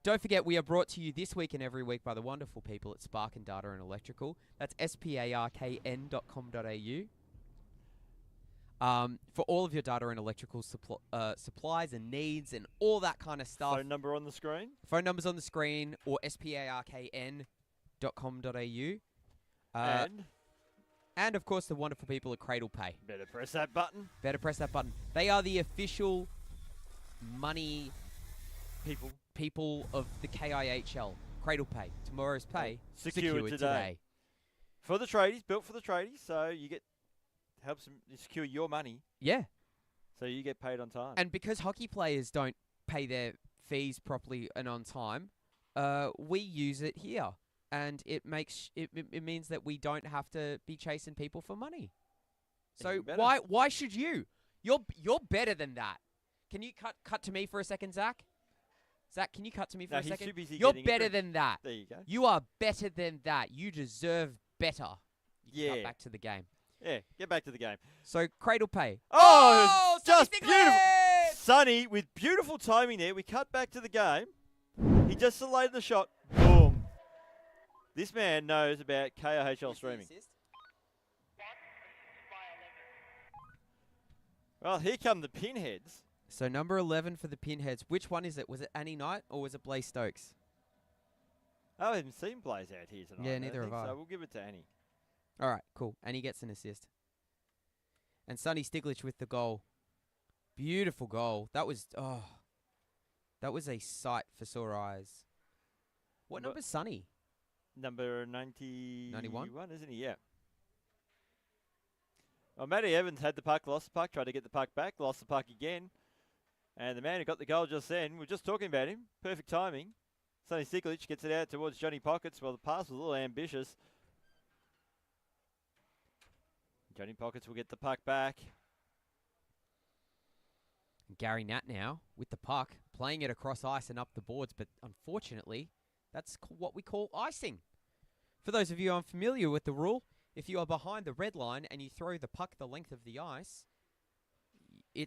Speaker 2: Don't forget, we are brought to you this week and every week by the wonderful people at Spark and Data and Electrical. That's sparkn.com.au. For all of your data and electrical supplies and needs and all that kind of stuff.
Speaker 1: Phone number on the screen.
Speaker 2: Phone numbers on the screen or sparkn.com.au. And of course, the wonderful people at Cradle Pay.
Speaker 1: Better press that button.
Speaker 2: Better press that button. They are the official money people of the KIHL. Cradle Pay. Tomorrow's pay.
Speaker 1: Secured today. For the tradies, built for the tradies, so you get helps them secure your money,
Speaker 2: Yeah.
Speaker 1: so you get paid on time.
Speaker 2: And because hockey players don't pay their fees properly and on time, we use it here. And it makes it means that we don't have to be chasing people for money. So
Speaker 1: Even better.
Speaker 2: why should you? You're better than that. Can you cut to me for a second, Zach? Zach, can you cut to me for
Speaker 1: No,
Speaker 2: a
Speaker 1: he's
Speaker 2: second?
Speaker 1: too busy
Speaker 2: You're
Speaker 1: getting a
Speaker 2: better
Speaker 1: drink.
Speaker 2: than that.
Speaker 1: There you go.
Speaker 2: You are better than that. You deserve better. You can
Speaker 1: Yeah.
Speaker 2: cut back to the game.
Speaker 1: Yeah, get back to the game.
Speaker 2: So Cradle Pay.
Speaker 1: Oh, it's
Speaker 2: Sonny
Speaker 1: just beautiful.
Speaker 2: Stiglitz!
Speaker 1: Sonny with beautiful timing there. We cut back to the game. He just delayed the shot. Boom. This man knows about KOHL streaming. Well, here come the Pinheads.
Speaker 2: So number 11 for the Pinheads. Which one is it? Was it Annie Knight or was it Blaze Stokes?
Speaker 1: Oh, I haven't seen Blaze out here tonight.
Speaker 2: Yeah,
Speaker 1: I don't
Speaker 2: neither have
Speaker 1: think
Speaker 2: I.
Speaker 1: So we'll give it to Annie.
Speaker 2: All right, cool. And he gets an assist. And Sonny Stiglitz with the goal. Beautiful goal. That was a sight for sore eyes. What
Speaker 1: But-
Speaker 2: number's Sonny?
Speaker 1: Number 91,
Speaker 2: 91?
Speaker 1: isn't he? Yeah. Well, Matty Evans had the puck, lost the puck, tried to get the puck back, lost the puck again. And the man who got the goal just then, we were just talking about him. Perfect timing. Sonny Siklic gets it out towards Johnny Pockets. Well, the pass was a little ambitious. Johnny Pockets will get the puck back.
Speaker 2: Gary Nat now with the puck, playing it across ice and up the boards, but unfortunately, that's what we call icing. For those of you unfamiliar with the rule, if you are behind the red line and you throw the puck the length of the ice, the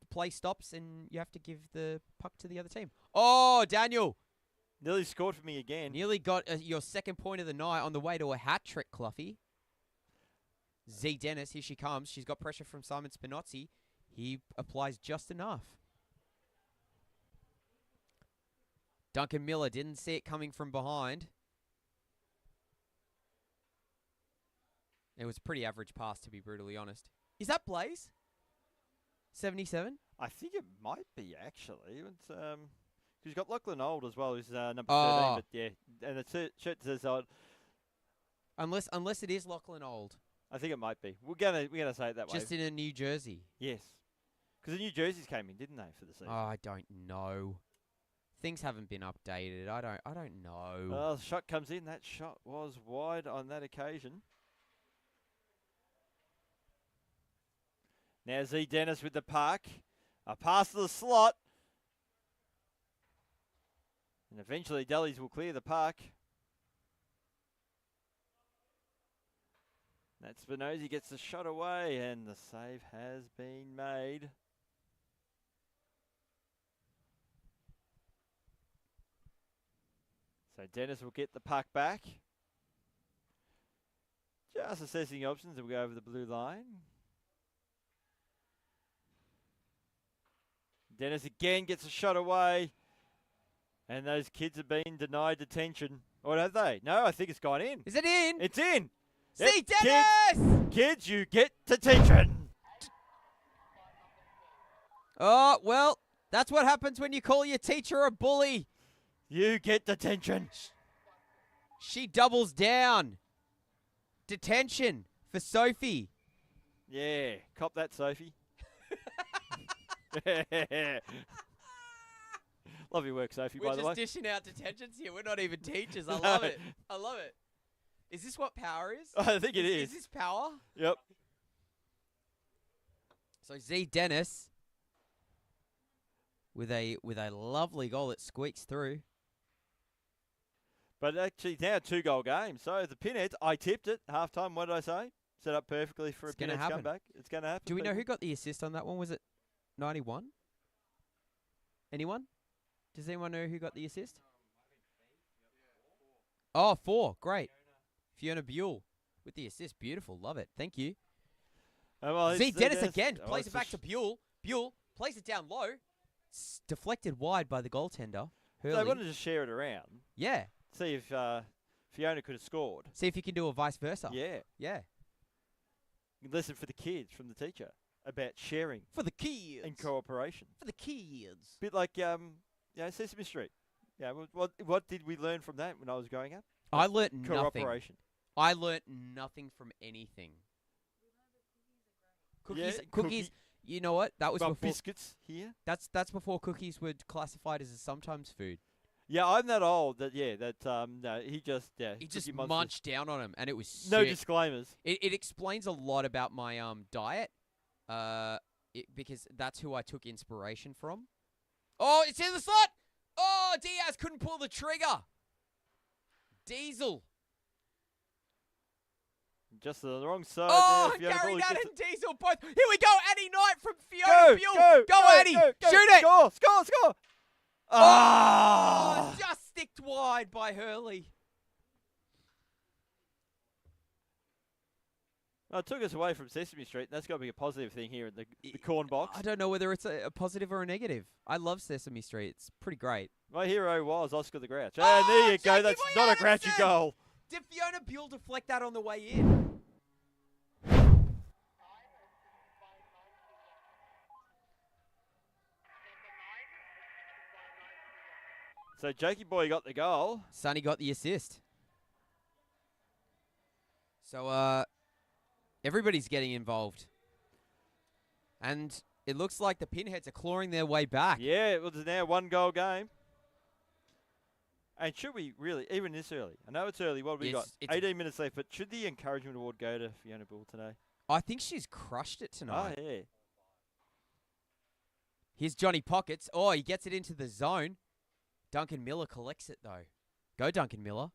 Speaker 2: play stops and you have to give the puck to the other team. Oh, Daniel!
Speaker 1: Nearly scored for me again.
Speaker 2: Nearly got your second point of the night on the way to a hat trick, Cluffy. Z Dennis, here she comes. She's got pressure from Simon Spinozzi. He applies just enough. Duncan Miller didn't see it coming from behind. It was a pretty average pass, to be brutally honest. Is that Blaze? 77?
Speaker 1: I think it might be, actually. It's, he's got Lachlan Old as well, who's number 13.
Speaker 2: Oh.
Speaker 1: But yeah, and the shirt says
Speaker 2: Unless it is Lachlan Old.
Speaker 1: I think it might be. We're gonna say it that way.
Speaker 2: Just in a New Jersey.
Speaker 1: Yes. Because the New Jerseys came in, didn't they, for the season?
Speaker 2: Oh, I don't know. Things haven't been updated. I don't know.
Speaker 1: Well, the shot comes in. That shot was wide on that occasion. Now Z Dennis with the puck. A pass to the slot. And eventually Delhies will clear the puck. That Spinozzi gets the shot away and the save has been made. So Dennis will get the puck back. Just assessing options and we'll go over the blue line. Dennis again gets a shot away. And those kids have been denied detention. Or have they? No, I think it's gone in.
Speaker 2: Is it in?
Speaker 1: It's in.
Speaker 2: See, Dennis!
Speaker 1: Kids, you get detention.
Speaker 2: Oh, well, that's what happens when you call your teacher a bully.
Speaker 1: You get detention.
Speaker 2: She doubles down. Detention for Sophie.
Speaker 1: Yeah, cop that, Sophie. Love your work, Sophie, by the way.
Speaker 2: We're just dishing out detentions here. We're not even teachers. I love it. I love it. Is this what power is?
Speaker 1: I think it is.
Speaker 2: Is this power?
Speaker 1: Yep.
Speaker 2: So Z Dennis with a lovely goal that squeaks through.
Speaker 1: But actually, now 2-goal game. So the Pinheads, I tipped it halftime. What did I say? Set up perfectly for
Speaker 2: It's
Speaker 1: a
Speaker 2: gonna
Speaker 1: Pinheads
Speaker 2: happen.
Speaker 1: comeback. It's going to happen.
Speaker 2: Do we know
Speaker 1: people.
Speaker 2: who got the assist on that one? Was it 91? Anyone? Does anyone know who got the assist? Oh, 4. Great. Fiona Buell with the assist. Beautiful. Love it. Thank you.
Speaker 1: Well,
Speaker 2: Z
Speaker 1: it's
Speaker 2: Dennis again.
Speaker 1: oh,
Speaker 2: Plays
Speaker 1: it's
Speaker 2: it back to Buell. Buell plays it down low. It's deflected wide by the goaltender.
Speaker 1: They
Speaker 2: Hurley.
Speaker 1: wanted to share it around.
Speaker 2: Yeah.
Speaker 1: See if Fiona could have scored.
Speaker 2: See if you can do a vice versa.
Speaker 1: Yeah.
Speaker 2: Yeah.
Speaker 1: Listen for the kids from the teacher about sharing
Speaker 2: For the kids.
Speaker 1: and cooperation.
Speaker 2: For the kids.
Speaker 1: Bit like Sesame Street. Yeah. What did we learn from that when I was growing up?
Speaker 2: I learnt nothing.
Speaker 1: Cooperation.
Speaker 2: I learnt nothing from anything. Cookies.
Speaker 1: Yeah,
Speaker 2: Cookies. You know what? That was
Speaker 1: Got
Speaker 2: before.
Speaker 1: biscuits here.
Speaker 2: That's before cookies were classified as a sometimes food.
Speaker 1: Yeah, I'm that old that no, he just
Speaker 2: He
Speaker 1: Cookie
Speaker 2: just
Speaker 1: Monsters.
Speaker 2: munched down on them, and it was
Speaker 1: No
Speaker 2: sick.
Speaker 1: disclaimers.
Speaker 2: It explains a lot about my diet, because that's who I took inspiration from. Oh, it's in the slot. Oh, Diaz couldn't pull the trigger. Diesel.
Speaker 1: Just on the wrong side.
Speaker 2: Oh,
Speaker 1: there. Fiona
Speaker 2: Gary
Speaker 1: Bullock
Speaker 2: Nat
Speaker 1: gets
Speaker 2: and Diesel both. Here we go, Annie Knight from Fiona Buell. Go, Annie.
Speaker 1: go,
Speaker 2: Shoot it.
Speaker 1: Score. Ah!
Speaker 2: Oh, just sticked wide by Hurley.
Speaker 1: Well, it took us away from Sesame Street, and that's got to be a positive thing here in the corn box.
Speaker 2: I don't know whether it's a positive or a negative. I love Sesame Street. It's pretty great.
Speaker 1: My hero was Oscar the Grouch.
Speaker 2: Oh,
Speaker 1: And there you go.
Speaker 2: Jackie
Speaker 1: That's
Speaker 2: Boy
Speaker 1: not a grouchy
Speaker 2: Adamson!
Speaker 1: goal.
Speaker 2: Did Fiona Buell deflect that on the way in?
Speaker 1: So Jakey Boy got the goal.
Speaker 2: Sonny got the assist. So, everybody's getting involved. And It looks like the Pinheads are clawing their way back.
Speaker 1: Yeah, it was now a 1-goal game. And should we really, even this early? I know it's early. What have we got?
Speaker 2: It's
Speaker 1: 18 minutes left, but should the encouragement award go to Fiona Bull today?
Speaker 2: I think she's crushed it tonight.
Speaker 1: Oh, yeah.
Speaker 2: Here's Johnny Pockets. Oh, he gets it into the zone. Duncan Miller collects it, though. Go, Duncan Miller.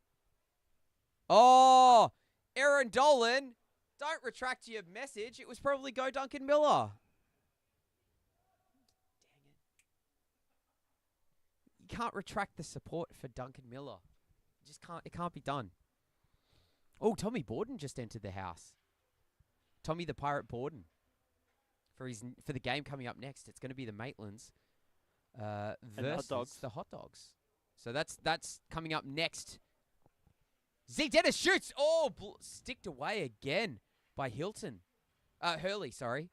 Speaker 2: Oh, Aaron Dolan. Don't retract your message. It was probably go Duncan Miller. Dang it. You can't retract the support for Duncan Miller. You just can't. It can't be done. Oh, Tommy Borden just entered the house. Tommy the Pirate Borden. For the game coming up next, it's going to be the Maitlands versus the Hot Dogs. So that's coming up next. Z Dennis shoots. Oh, sticked away again by Hurley, sorry.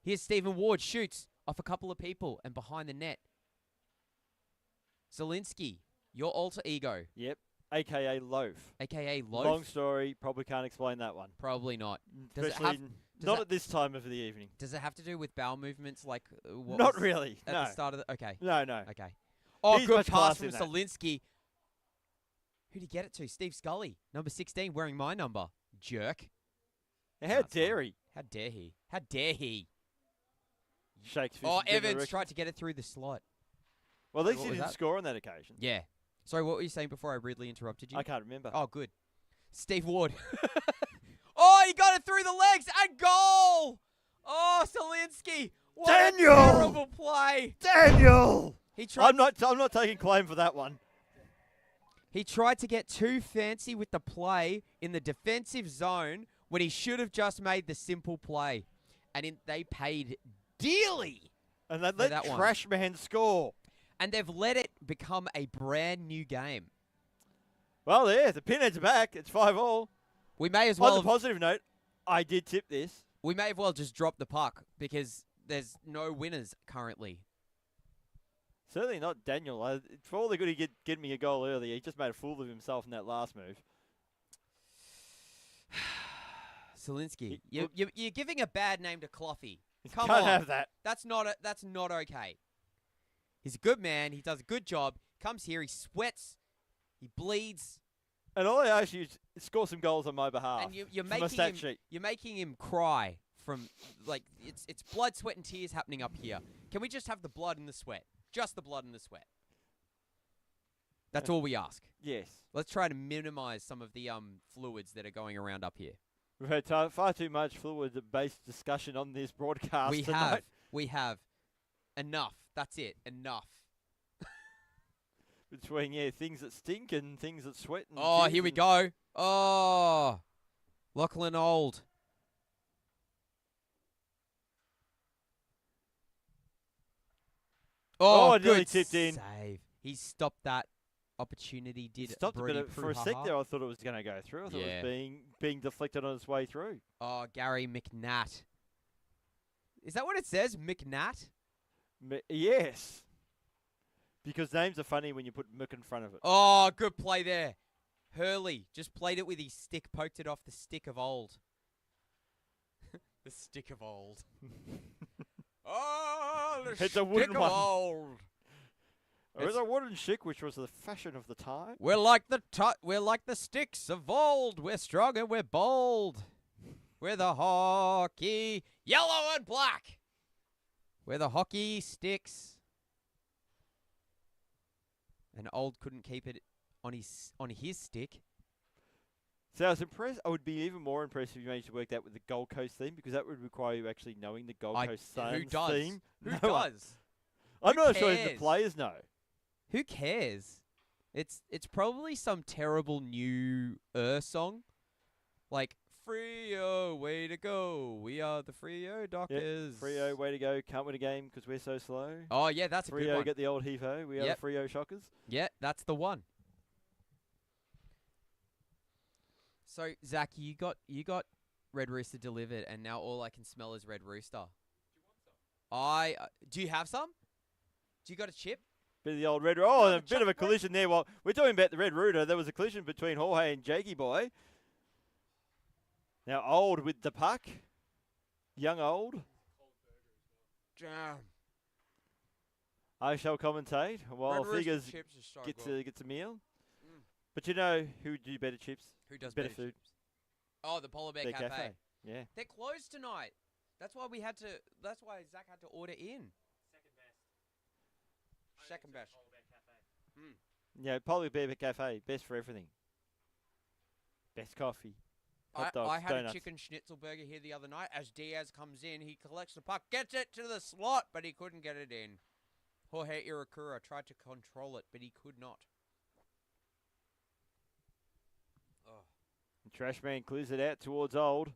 Speaker 2: Here's Stephen Ward shoots off a couple of people and behind the net. Zielinski, your alter ego.
Speaker 1: Yep. AKA Loaf.
Speaker 2: AKA Loaf.
Speaker 1: Long story. Probably can't explain that one.
Speaker 2: Probably not.
Speaker 1: Especially not at this time of the evening.
Speaker 2: Does it have to do with bowel movements like
Speaker 1: not really.
Speaker 2: At the start of the... Okay.
Speaker 1: No.
Speaker 2: Okay. Oh,
Speaker 1: He's
Speaker 2: good pass from
Speaker 1: that.
Speaker 2: Zielinski. Who'd he get it to? Steve Scully. Number 16, wearing my number. Jerk.
Speaker 1: How dare he?
Speaker 2: How dare he? How dare he?
Speaker 1: Shakes.
Speaker 2: Oh, Evans tried to get it through the slot.
Speaker 1: Well, at least he didn't score on that occasion.
Speaker 2: Yeah. Sorry, what were you saying before I rudely interrupted you?
Speaker 1: I can't remember.
Speaker 2: Oh, good. Steve Ward. Oh, he got it through the legs and goal! Oh, Zielinski. What
Speaker 1: Daniel!
Speaker 2: a terrible play.
Speaker 1: Daniel!
Speaker 2: He tried
Speaker 1: I'm not taking claim for that one.
Speaker 2: He tried to get too fancy with the play in the defensive zone when he should have just made the simple play. And they paid dearly.
Speaker 1: And they let Trash Man score.
Speaker 2: And they've let it become a brand new game.
Speaker 1: Well, the Pinheads are back. It's 5-5.
Speaker 2: We may as well.
Speaker 1: On the positive note, I did tip this.
Speaker 2: We may as well just drop the puck because there's no winners currently.
Speaker 1: Certainly not Daniel. For all the good he get me a goal early, he just made a fool of himself in that last move.
Speaker 2: Zielinski, you're giving a bad name to Cloughy. Come
Speaker 1: Can't
Speaker 2: on,
Speaker 1: have that.
Speaker 2: That's not okay. He's a good man. He does a good job. Comes here, he sweats, he bleeds.
Speaker 1: And all I ask you is score some goals on my behalf.
Speaker 2: And you're making him cry from it's blood, sweat, and tears happening up here. Can we just have the blood and the sweat? Just the blood and the sweat. That's all we ask.
Speaker 1: Yes.
Speaker 2: Let's try to minimize some of the fluids that are going around up here.
Speaker 1: We've had far too much fluid-based discussion on this broadcast tonight.
Speaker 2: We have. Enough. That's it. Enough.
Speaker 1: Between, things that stink and things that sweat. And
Speaker 2: oh, here we go. Oh. Lachlan Old. Oh,
Speaker 1: it nearly
Speaker 2: good
Speaker 1: tipped in.
Speaker 2: Save. He stopped that opportunity. Did
Speaker 1: stopped it, but for a sec there, I thought it was going to go through. I thought it was being deflected on its way through.
Speaker 2: Oh, Gary McNatt. Is that what it says? McNatt?
Speaker 1: Yes. Because names are funny when you put Mick in front of it.
Speaker 2: Oh, good play there. Hurley just played it with his stick, poked it off the stick of old. The stick of old. Oh, the
Speaker 1: it's a wooden
Speaker 2: stick
Speaker 1: one.
Speaker 2: Of old.
Speaker 1: Or is a wooden stick, which was the fashion of the time.
Speaker 2: We're like the sticks of old. We're strong and we're bold. We're the hockey yellow and black. We're the hockey sticks. And Old couldn't keep it on his stick.
Speaker 1: So I was impressed. I would be even more impressed if you managed to work that with the Gold Coast theme, because that would require you actually knowing the Gold Coast theme.
Speaker 2: Who does?
Speaker 1: I'm not sure if the players know.
Speaker 2: Who cares? It's probably some terrible new song. Like, Freo, way to go. We are the Freo Dockers.
Speaker 1: Yep. Freo, way to go. Can't win a game because we're so slow.
Speaker 2: Oh, yeah, that's a good one.
Speaker 1: Freo, get the old heave-ho. We are the Freo Shockers.
Speaker 2: Yeah, that's the one. So, Zach, you got Red Rooster delivered, and now all I can smell is Red Rooster. Do you want some? Do you have some? Do you got a chip?
Speaker 1: Bit of the old Red Rooster. Oh, a bit of a collision there. Well, we're talking about the Red Rooster. There was a collision between Jorge and Jakey Boy. Now Old with the puck. Young Old.
Speaker 2: Damn.
Speaker 1: I shall commentate while
Speaker 2: Red Rooster
Speaker 1: Figures
Speaker 2: chips are so
Speaker 1: gets
Speaker 2: good.
Speaker 1: a meal.
Speaker 2: Mm.
Speaker 1: But you know who would do better chips?
Speaker 2: Who does
Speaker 1: better
Speaker 2: better
Speaker 1: food?
Speaker 2: chips? Oh, the Polar Bear
Speaker 1: Their
Speaker 2: Cafe.
Speaker 1: Yeah.
Speaker 2: They're closed tonight. That's why we had to. That's why Zach had to order in. Second best.
Speaker 1: Yeah, Polar Bear Cafe, best for everything. Best coffee. Hot dogs,
Speaker 2: I had
Speaker 1: donuts.
Speaker 2: a chicken schnitzel burger here the other night. As Diaz comes in, he collects the puck, gets it to the slot, but he couldn't get it in. Jorge Irakura tried to control it, but he could not. Oh.
Speaker 1: The trash man clears it out towards Old.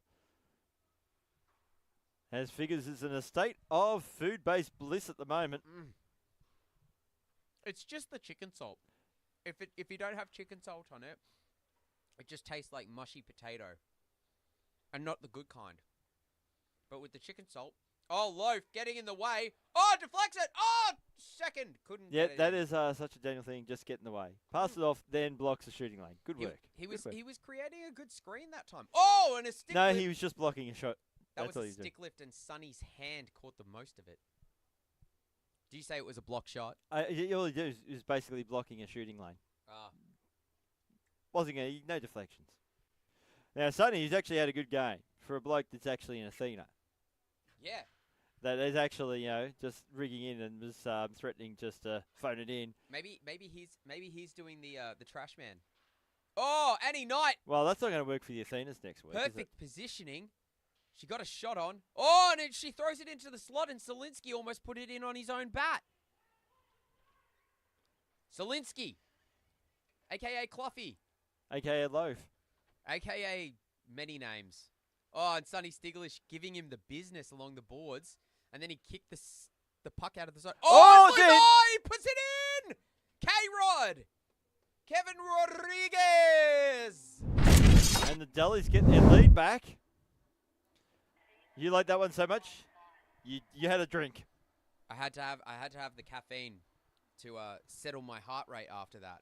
Speaker 1: As Figures is in a state of food-based bliss at the moment.
Speaker 2: It's just the chicken salt. If you don't have chicken salt on it, it just tastes like mushy potato. And not the good kind. But with the chicken salt, Loaf getting in the way. Oh, deflects it. Oh, second. Couldn't
Speaker 1: Yeah,
Speaker 2: get it
Speaker 1: that
Speaker 2: in.
Speaker 1: is such a Daniel thing, just get in the way. Pass it off, then blocks the shooting lane. Good work.
Speaker 2: He
Speaker 1: Good
Speaker 2: was
Speaker 1: work.
Speaker 2: he was creating a good screen that time. Oh, and a stick
Speaker 1: No,
Speaker 2: lift.
Speaker 1: he was just blocking a shot.
Speaker 2: That
Speaker 1: That's
Speaker 2: was
Speaker 1: all
Speaker 2: a
Speaker 1: he's doing.
Speaker 2: stick lift, and Sonny's hand caught the most of it. Do you say it was a block shot?
Speaker 1: All he did is basically blocking a shooting lane.
Speaker 2: Ah.
Speaker 1: Wasn't no deflections. Now, Sonny's actually had a good game for a bloke that's actually in Athena.
Speaker 2: Yeah.
Speaker 1: That is actually, just rigging in and was threatening just to phone it in.
Speaker 2: Maybe he's doing the trash man. Oh, Annie Knight.
Speaker 1: Well, that's not going to work for the Athenas next week. Is it?
Speaker 2: Perfect positioning. She got a shot on. Oh, and then she throws it into the slot, and Solinsky almost put it in on his own bat. Solinsky, a.k.a. Cluffy,
Speaker 1: AKA Loaf.
Speaker 2: a.k.a. many names. Oh, and Sonny Stiglish giving him the business along the boards, and then he kicked the puck out of the zone.
Speaker 1: Oh,
Speaker 2: my
Speaker 1: dude.
Speaker 2: God, he puts it in! K-Rod! Kevin Rodriguez!
Speaker 1: And the Delhies get their lead back. You like that one so much? You had a drink.
Speaker 2: I had to have the caffeine to settle my heart rate after that.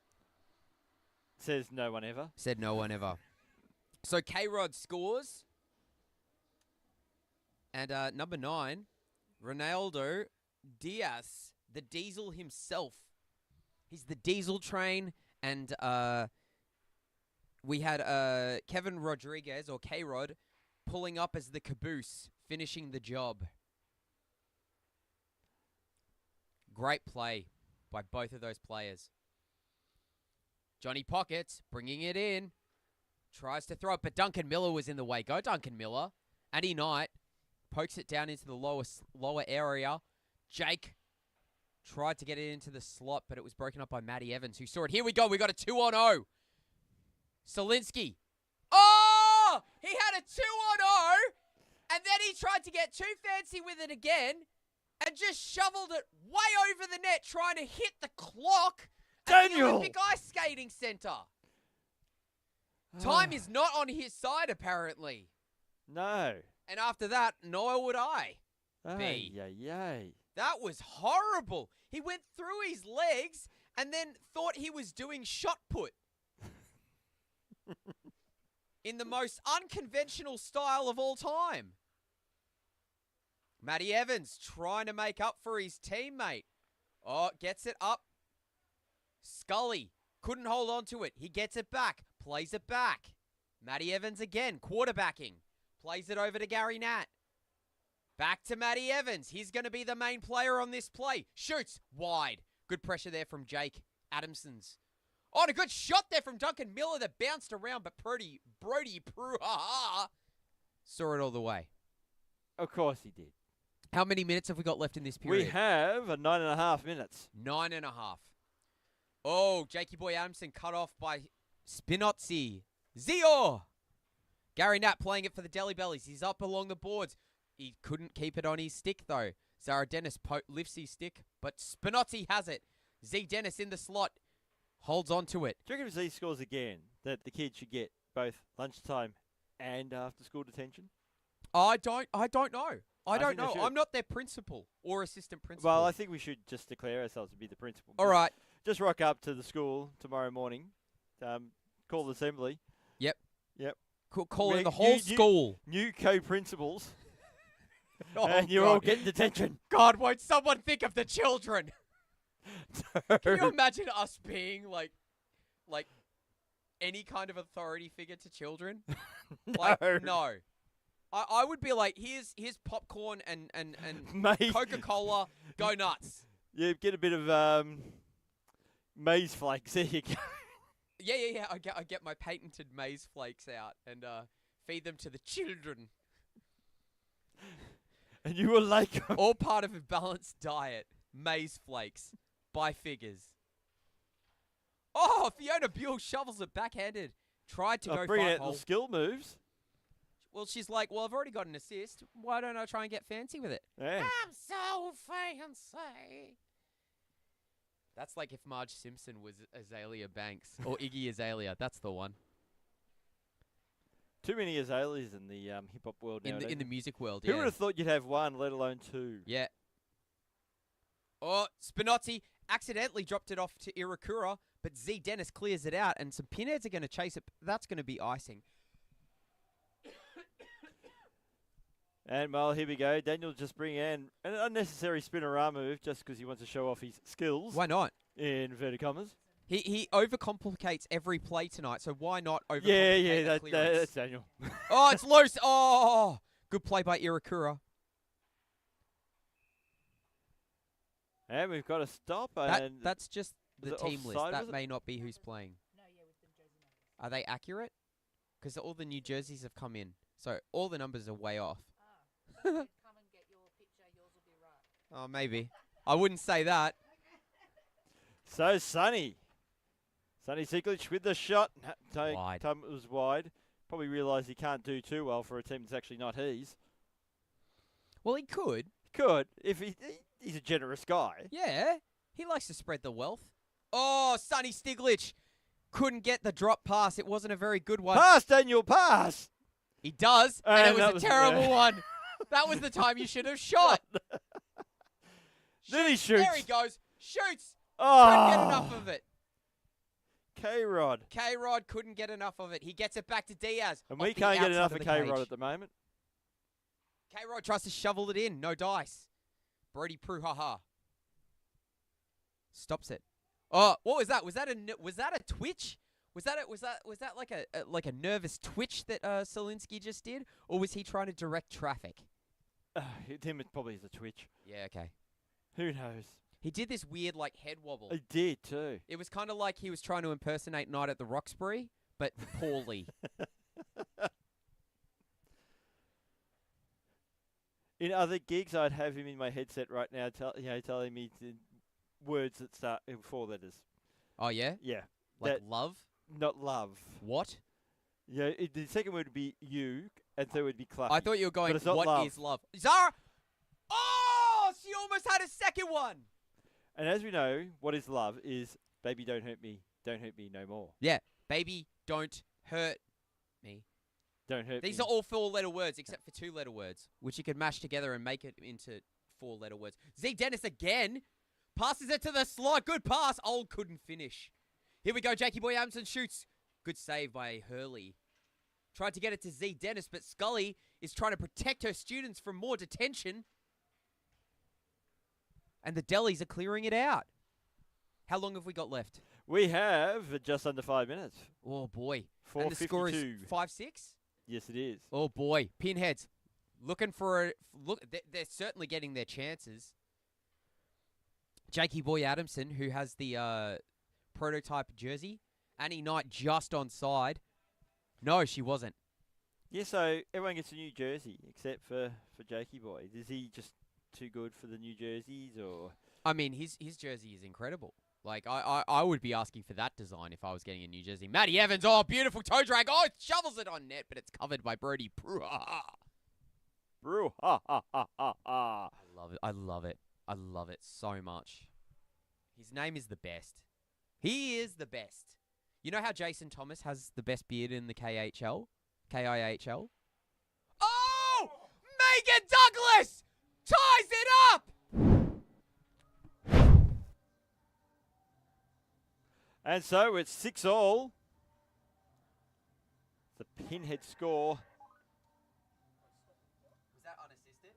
Speaker 1: Says no one ever.
Speaker 2: Said no one ever. So K-Rod scores. And number 9, Ronaldo Diaz, the Diesel himself. He's the Diesel train. And we had Kevin Rodriguez, or K-Rod, pulling up as the caboose, finishing the job. Great play by both of those players. Johnny Pockets bringing it in. Tries to throw it, but Duncan Miller was in the way. Go Duncan Miller. Andy Knight pokes it down into the lower area. Jake tried to get it into the slot, but it was broken up by Matty Evans, who saw it. Here we go. We got a 2-on-0. Solinsky. Oh! He had a 2-on-0, and then he tried to get too fancy with it again, and just shoveled it way over the net, trying to hit the clock at the
Speaker 1: Daniel!
Speaker 2: Olympic Ice Skating Centre. Time is not on his side, apparently.
Speaker 1: No.
Speaker 2: And after that, nor would I. B.
Speaker 1: Yay.
Speaker 2: That was horrible. He went through his legs and then thought he was doing shot put. In the most unconventional style of all time. Matty Evans trying to make up for his teammate. Oh, gets it up. Scully couldn't hold on to it. He gets it back. Plays it back. Matty Evans again, quarterbacking. Plays it over to Gary Nat. Back to Matty Evans. He's going to be the main player on this play. Shoots wide. Good pressure there from Jake Adamsons. Oh, and a good shot there from Duncan Miller that bounced around, but Brody Pruha saw it all the way.
Speaker 1: Of course he did.
Speaker 2: How many minutes have we got left in this period?
Speaker 1: We have 9.5 minutes.
Speaker 2: 9.5. Oh, Jakey Boy Adamson cut off by Spinozzi. Zio! Gary Nat playing it for the Deli Bellies. He's up along the boards. He couldn't keep it on his stick, though. Zara Dennis lifts his stick, but Spinozzi has it. Z Dennis in the slot. Holds on to it.
Speaker 1: Do you reckon if Z scores again, that the kid should get both lunchtime and after school detention?
Speaker 2: I don't know. I don't
Speaker 1: think they
Speaker 2: know.
Speaker 1: should.
Speaker 2: I'm not their principal or assistant principal.
Speaker 1: Well, I think we should just declare ourselves to be the principal.
Speaker 2: All right.
Speaker 1: Just rock up to the school tomorrow morning, call the assembly.
Speaker 2: Yep.
Speaker 1: Yep.
Speaker 2: Call in
Speaker 1: Rick,
Speaker 2: the whole
Speaker 1: you-
Speaker 2: school.
Speaker 1: New co-principals.
Speaker 2: Oh,
Speaker 1: and you're all
Speaker 2: God.
Speaker 1: getting detention.
Speaker 2: God, won't someone think of the children? Can you imagine us being like any kind of authority figure to children? Like, no. I would be like, here's popcorn and
Speaker 1: Maize.
Speaker 2: Coca-Cola, go nuts.
Speaker 1: Yeah, get a bit of maize flakes. There you go.
Speaker 2: Yeah. I get my patented maize flakes out and feed them to the children.
Speaker 1: And you will like
Speaker 2: All part of a balanced diet. Maize flakes. By figures. Oh, Fiona Buell shovels it backhanded. Tried to go
Speaker 1: bringing
Speaker 2: fight
Speaker 1: out
Speaker 2: hole.
Speaker 1: the skill moves.
Speaker 2: Well, she's like, well, I've already got an assist. Why don't I try and get fancy with it?
Speaker 1: Yeah.
Speaker 2: I'm so fancy. That's like if Marge Simpson was Azalea Banks or Iggy Azalea. That's the one.
Speaker 1: Too many Azaleas in the hip hop world now.
Speaker 2: In the music world,
Speaker 1: Who
Speaker 2: yeah.
Speaker 1: would have thought you'd have one, let alone two?
Speaker 2: Yeah. Oh, Spinozzi accidentally dropped it off to Irakura, but Z Dennis clears it out, and some pinheads are going to chase it. That's going to be icing.
Speaker 1: And well, here we go. Daniel just bring in an unnecessary spinnerama move just because he wants to show off his skills.
Speaker 2: Why not?
Speaker 1: In inverted commas.
Speaker 2: He overcomplicates every play tonight, so why not overcomplicate
Speaker 1: Yeah,
Speaker 2: the clearance?
Speaker 1: that's Daniel.
Speaker 2: Oh, it's loose. Oh, good play by Irakura.
Speaker 1: And we've got a stop. And
Speaker 2: That's just the
Speaker 1: was it
Speaker 2: team list.
Speaker 1: offside,
Speaker 2: That
Speaker 1: was it?
Speaker 2: may not be who's playing. Are they accurate? Because all the new jerseys have come in, so all the numbers are way off. Oh, maybe. I wouldn't say that.
Speaker 1: So Sonny Siklich with the shot.
Speaker 2: Wide.
Speaker 1: It was wide. Probably realised he can't do too well for a team that's actually not his.
Speaker 2: Well, he could.
Speaker 1: Could if he's a generous guy.
Speaker 2: Yeah, he likes to spread the wealth. Oh, Sonny Stiglitz couldn't get the drop pass. It wasn't a very good one.
Speaker 1: Pass, Daniel, pass.
Speaker 2: He does, and it
Speaker 1: that
Speaker 2: was a terrible
Speaker 1: yeah.
Speaker 2: one. That was the time you should have shot.
Speaker 1: Then he shoots.
Speaker 2: There he goes. Shoots.
Speaker 1: Oh.
Speaker 2: Couldn't get enough of it.
Speaker 1: K-Rod.
Speaker 2: K-Rod couldn't get enough of it. He gets it back to Diaz.
Speaker 1: And
Speaker 2: off
Speaker 1: we
Speaker 2: the
Speaker 1: can't get
Speaker 2: outside
Speaker 1: enough
Speaker 2: of
Speaker 1: of
Speaker 2: the
Speaker 1: K-Rod
Speaker 2: cage.
Speaker 1: at the moment.
Speaker 2: K-Rod tries to shovel it in. No dice. Brody Pruhaha stops it. Oh, what was that? Was that a twitch? Was that like a nervous twitch that Selinski just did, or was he trying to direct traffic?
Speaker 1: Him, it probably is a twitch.
Speaker 2: Yeah, okay.
Speaker 1: Who knows?
Speaker 2: He did this weird like head wobble.
Speaker 1: He did too.
Speaker 2: It was kind of like he was trying to impersonate Night at the Roxbury, but poorly.
Speaker 1: In other gigs, I'd have him in my headset right now, telling me words that start in 4 letters.
Speaker 2: Oh yeah,
Speaker 1: Yeah,
Speaker 2: like
Speaker 1: that-
Speaker 2: love.
Speaker 1: not love.
Speaker 2: What?
Speaker 1: Yeah, the second word would be you, and third would be cluffy.
Speaker 2: I thought you were going.
Speaker 1: But it's not
Speaker 2: What is
Speaker 1: love.
Speaker 2: love? Zara. Oh, she almost had a second one.
Speaker 1: And as we know, what is love is baby, don't hurt me no more.
Speaker 2: Yeah, baby, don't hurt me.
Speaker 1: Don't hurt
Speaker 2: These
Speaker 1: me.
Speaker 2: are all 4-letter words except for 2-letter words, which you can mash together and make it into 4-letter words. Z Dennis again passes it to the slot. Good pass. Oh, couldn't finish. Here we go. Jakey Boy Amundsen shoots. Good save by Hurley. Tried to get it to Z Dennis, but Scully is trying to protect her students from more detention. And the delis are clearing it out. How long have we got left?
Speaker 1: We have just under 5 minutes.
Speaker 2: Oh, boy. And the score is
Speaker 1: 4:52.
Speaker 2: 5-6?
Speaker 1: Yes, it is.
Speaker 2: Oh, boy. Pinheads looking for a look. They're certainly getting their chances. Jakey Boy Adamson, who has the prototype jersey. Annie Knight just on side. No, she wasn't.
Speaker 1: Yeah, so everyone gets a new jersey except for Jakey Boy. Is he just too good for the new jerseys, or?
Speaker 2: I mean, his jersey is incredible. Like, I would be asking for that design if I was getting a new jersey. Matty Evans, oh, beautiful toe drag. Oh, it shovels it on net, but it's covered by Brody Pruha.
Speaker 1: Brew, ha ha ha ha ha.
Speaker 2: I love it. I love it. I love it so much. His name is the best. He is the best. You know how Jason Thomas has the best beard in the KIHL? Oh! Megan Douglas ties it up!
Speaker 1: And so it's 6-all. The Pinhead score.
Speaker 2: Was that unassisted?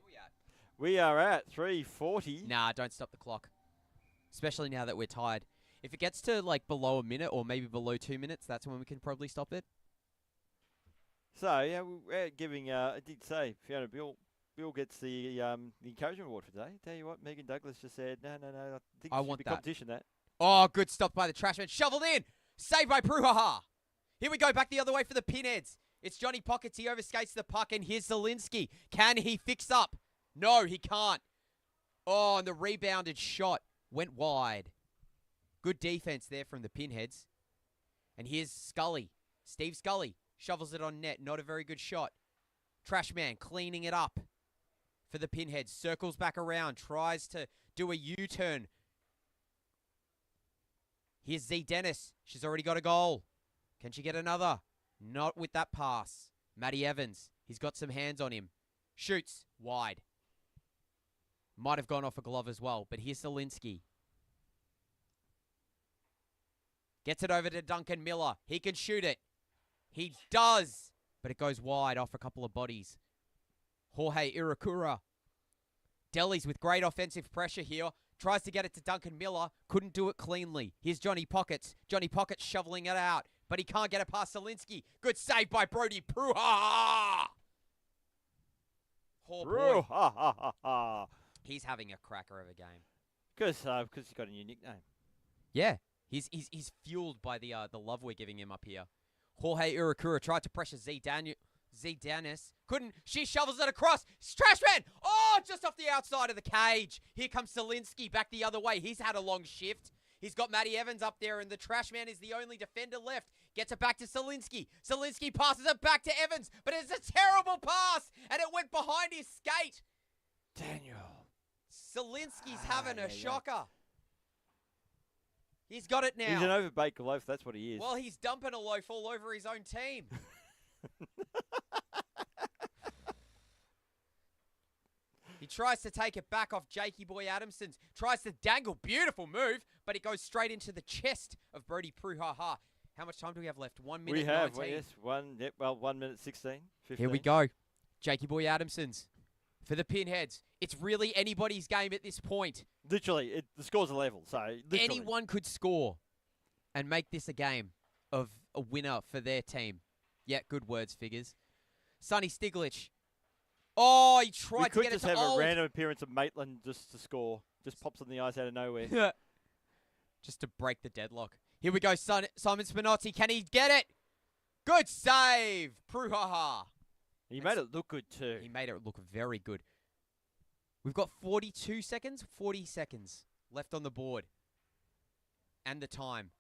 Speaker 2: we at?
Speaker 1: We are at 3:40.
Speaker 2: Nah, don't stop the clock. Especially now that we're tired. If it gets to like below a minute or maybe below 2 minutes, that's when we can probably stop it.
Speaker 1: So yeah, we're giving. I did say Fiona Bill gets the encouragement award for today. Tell you what, Megan Douglas just said, no. I think
Speaker 2: I
Speaker 1: it should
Speaker 2: want
Speaker 1: be
Speaker 2: that.
Speaker 1: competition. That.
Speaker 2: Oh, good stop by the trashman. Shoveled in. Saved by Pruhaha. Here we go back the other way for the Pinheads. It's Johnny Pockets. He overskates the puck, and here's Zielinski. Can he fix up? No, he can't. Oh, and the rebounded shot went wide. Good defense there from the Pinheads. And here's Scully. Steve Scully shovels it on net. Not a very good shot. Trashman cleaning it up for the Pinheads. Circles back around. Tries to do a U-turn. Here's Z Dennis. She's already got a goal. Can she get another? Not with that pass. Matty Evans. He's got some hands on him. Shoots. Wide. Might have gone off a glove as well. But here's Zielinski. Gets it over to Duncan Miller. He can shoot it. He does. But it goes wide off a couple of bodies. Jorge Irakura. Delhi's with great offensive pressure here. Tries to get it to Duncan Miller. Couldn't do it cleanly. Here's Johnny Pockets. Johnny Pockets shoveling it out. But he can't get it past Zielinski. Good save by Brody Pruha. Oh, boy. He's having a cracker of a game.
Speaker 1: Because he's got a new nickname.
Speaker 2: Yeah. He's fueled by the love we're giving him up here. Jorge Irakura tried to pressure Z Dennis. Couldn't. She shovels it across. Trashman! Oh, just off the outside of the cage. Here comes Zielinski back the other way. He's had a long shift. He's got Matty Evans up there, and the Trashman is the only defender left. Gets it back to Zielinski. Zielinski passes it back to Evans, but it's a terrible pass, and it went behind his skate.
Speaker 1: Daniel.
Speaker 2: Zielinski's having a shocker. He's got it now.
Speaker 1: He's an overbaked loaf, that's what he is.
Speaker 2: Well, he's dumping a loaf all over his own team. He tries to take it back off Jakey Boy Adamson's. Tries to dangle. Beautiful move, but it goes straight into the chest of Brody Pruhaha. How much time do we have left? 1 minute
Speaker 1: we have,
Speaker 2: 19.
Speaker 1: well, yes, 1 minute 16, 15.
Speaker 2: Here we go. Jakey Boy Adamson's for the Pinheads. It's really anybody's game at this point.
Speaker 1: Literally, the scores are level, so literally.
Speaker 2: Anyone could score and make this a game of a winner for their team. Yeah, good words, figures. Sonny Stiglich. Oh, he tried to get it to
Speaker 1: We could just have
Speaker 2: Old.
Speaker 1: a random appearance of Maitland just to score. Just pops on the ice out of nowhere.
Speaker 2: Just to break the deadlock. Here we go, Simon Spinozzi. Can he get it? Good save, Pruhaha.
Speaker 1: He made it look good too.
Speaker 2: He made it look very good. We've got 40 seconds left on the board. And the time.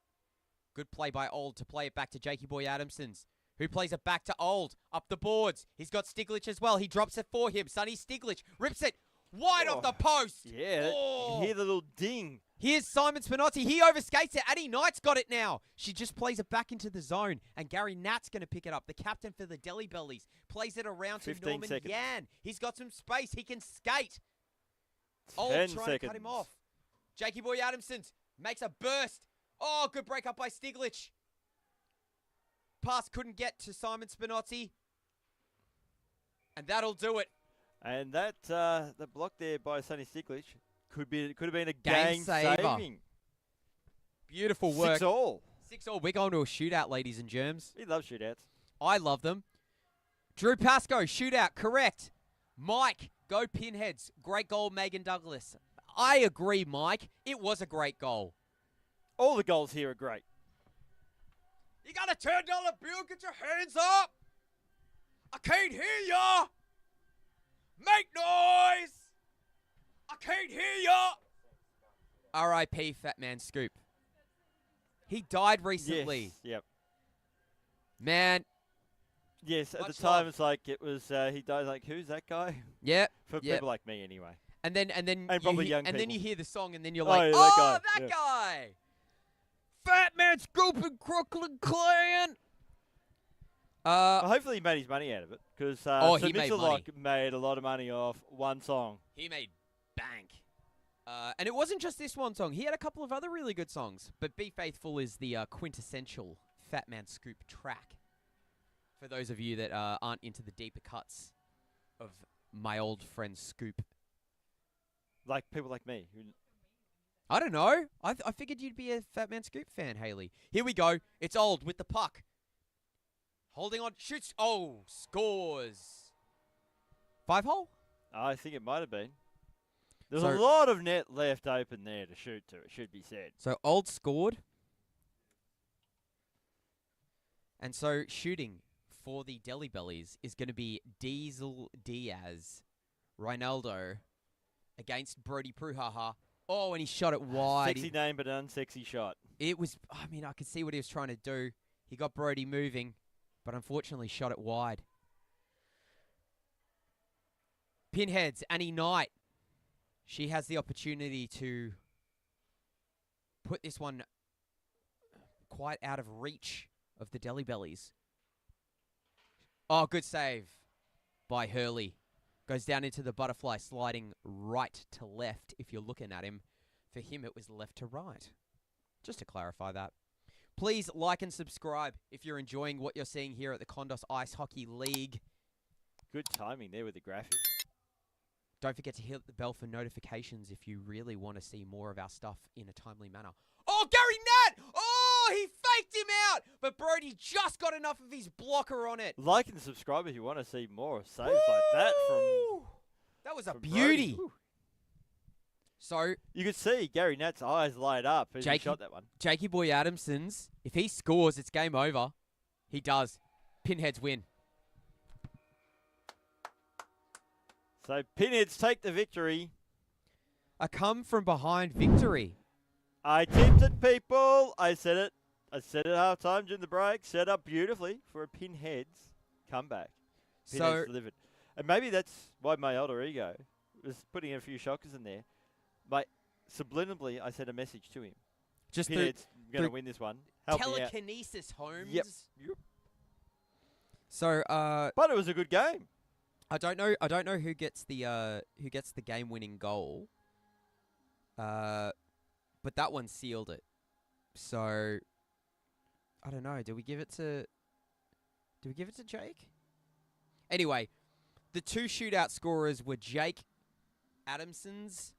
Speaker 2: Good play by Old to play it back to Jakey Boy Adamson's, who plays it back to Old. Up the boards. He's got Stiglich as well. He drops it for him. Sonny Stiglich rips it wide off the post.
Speaker 1: Yeah, you can hear the little ding.
Speaker 2: Here's Simon Spinozzi. He overskates it. Addie Knight's got it now. She just plays it back into the zone. And Gary Nat's going to pick it up. The captain for the Delhi Bellies. Plays it around to
Speaker 1: 15
Speaker 2: Norman
Speaker 1: seconds.
Speaker 2: Yan. He's got some space. He can skate.
Speaker 1: 10
Speaker 2: Old trying
Speaker 1: seconds.
Speaker 2: to cut him off. Jakey Boy Adamson makes a burst. Oh, good break up by Stiglich. Pass couldn't get to Simon Spinozzi. And that'll do it.
Speaker 1: And that the block there by Sonny Stiglich could have been a game
Speaker 2: saver.
Speaker 1: saving.
Speaker 2: Beautiful work.
Speaker 1: 6-all.
Speaker 2: 6-all. We're going to a shootout, ladies and germs.
Speaker 1: He loves shootouts.
Speaker 2: I love them. Drew Pascoe, shootout, correct. Mike, go Pinheads. Great goal, Megan Douglas. I agree, Mike. It was a great goal.
Speaker 1: All the goals here are great.
Speaker 2: You got a $10 bill? Get your hands up. I can't hear ya. Make noise. I can't hear ya. R.I.P. Fat Man Scoop. He died recently.
Speaker 1: Yes. Yep.
Speaker 2: Man.
Speaker 1: Yes, at
Speaker 2: Much
Speaker 1: the time
Speaker 2: love.
Speaker 1: it's like it was he died like, who's that guy?
Speaker 2: Yep.
Speaker 1: For
Speaker 2: Yep.
Speaker 1: people like me anyway.
Speaker 2: And then
Speaker 1: probably
Speaker 2: you
Speaker 1: young
Speaker 2: and then
Speaker 1: people.
Speaker 2: you hear the song and then you're
Speaker 1: Oh,
Speaker 2: like,
Speaker 1: yeah,
Speaker 2: oh,
Speaker 1: that
Speaker 2: that
Speaker 1: guy.
Speaker 2: guy. Fat Man Scoop and Crooklyn Clan.
Speaker 1: Well, hopefully he made his money out of it because
Speaker 2: he made
Speaker 1: made a lot of money off one song.
Speaker 2: He made bank. And it wasn't just this one song. He had a couple of other really good songs. But Be Faithful is the quintessential Fat Man Scoop track. For those of you that aren't into the deeper cuts of my old friend Scoop.
Speaker 1: Like people like me. Who,
Speaker 2: I don't know. I figured you'd be a Fat Man Scoop fan, Haley. Here we go. It's Old with the puck. Holding on. Shoots. Oh, scores. 5-hole?
Speaker 1: I think it might have been. There's
Speaker 2: So-
Speaker 1: a lot of net left open there to shoot to, it should be said.
Speaker 2: So Old scored. And so shooting for the Deli Bellies is going to be Diesel Diaz. Ronaldo against Brody Pruhaha. Oh, and he shot it wide.
Speaker 1: Sexy name, but an unsexy shot.
Speaker 2: It was, I mean, I could see what he was trying to do. He got Brody moving, but unfortunately shot it wide. Pinheads, Annie Knight. She has the opportunity to put this one quite out of reach of the Deli Bellies. Oh, good save by Hurley. Goes down into the butterfly, sliding right to left if you're looking at him. For him, it was left to right. Just to clarify that. Please like and subscribe if you're enjoying what you're seeing here at the Kondos Ice Hockey League.
Speaker 1: Good timing there with the graphics.
Speaker 2: Don't forget to hit the bell for notifications if you really want to see more of our stuff in a timely manner. Oh, Gary Nat! Oh, he faked him out! But Brody just got enough of his blocker on it.
Speaker 1: Like and subscribe if you want to see more of saves like that from.
Speaker 2: Woo! That was a
Speaker 1: from
Speaker 2: beauty.
Speaker 1: Brody. Woo.
Speaker 2: So,
Speaker 1: You could see Gary Nat's eyes light up as he
Speaker 2: Jakey-
Speaker 1: shot that one.
Speaker 2: Jakey Boy Adamson's, if he scores, it's game over. He does. Pinheads win.
Speaker 1: So Pinheads take the victory.
Speaker 2: A come from behind victory.
Speaker 1: I tipped it, people. I said it. I said it at halftime during the break. Set up beautifully for a Pinheads comeback. Pinheads
Speaker 2: So,
Speaker 1: delivered. And maybe that's why my alter ego was putting in a few shockers in there. But subliminally, I sent a message to him.
Speaker 2: just through
Speaker 1: Pinheads going to
Speaker 2: through
Speaker 1: win this one. Help me out.
Speaker 2: telekinesis, Holmes.
Speaker 1: Yep.
Speaker 2: So,
Speaker 1: But it was a good game.
Speaker 2: I don't know who gets the game-winning goal. But that one sealed it. So I don't know. Do we give it to Jake? Anyway, the two shootout scorers were Jake Adamson's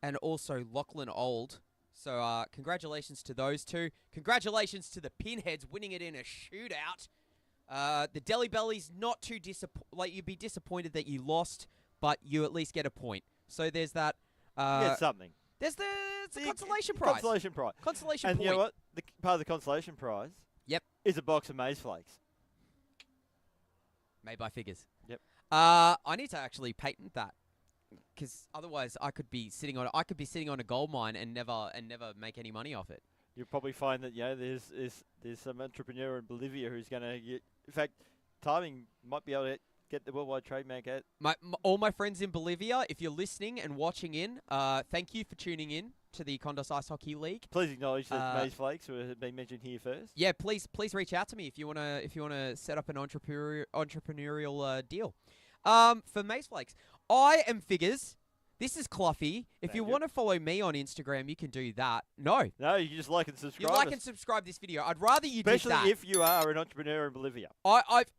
Speaker 2: and also Lachlan Old. So congratulations to those two. Congratulations to the Pinheads winning it in a shootout. The Deli Bellies not too you'd be disappointed that you lost, but you at least get a point. So there's that.
Speaker 1: Get something.
Speaker 2: There's the
Speaker 1: The
Speaker 2: consolation prize.
Speaker 1: Consolation prize.
Speaker 2: Consolation
Speaker 1: And
Speaker 2: point.
Speaker 1: you know what? Part of the consolation prize.
Speaker 2: Yep.
Speaker 1: Is a box of maize flakes.
Speaker 2: Made by Figures.
Speaker 1: Yep.
Speaker 2: I need to actually patent that, because otherwise I could be sitting on a gold mine and never make any money off it.
Speaker 1: You'll probably find that there's some entrepreneur in Bolivia who's going to get. In fact, timing might be able to get the worldwide trademark at.
Speaker 2: All my friends in Bolivia, if you're listening and watching in, thank you for tuning in to the Kondos Ice Hockey League.
Speaker 1: Please acknowledge that maize flakes have been mentioned here first.
Speaker 2: Yeah, please reach out to me if you wanna set up an entrepreneurial deal. For Maze Flakes, I am Figures. This is Cluffy. If
Speaker 1: Thank
Speaker 2: you
Speaker 1: you.
Speaker 2: want to follow me on Instagram, you can do that. No,
Speaker 1: No, you just like and
Speaker 2: you
Speaker 1: subscribe.
Speaker 2: like
Speaker 1: us.
Speaker 2: and subscribe this video. I'd rather you did
Speaker 1: Especially
Speaker 2: that.
Speaker 1: if you are an entrepreneur in Bolivia.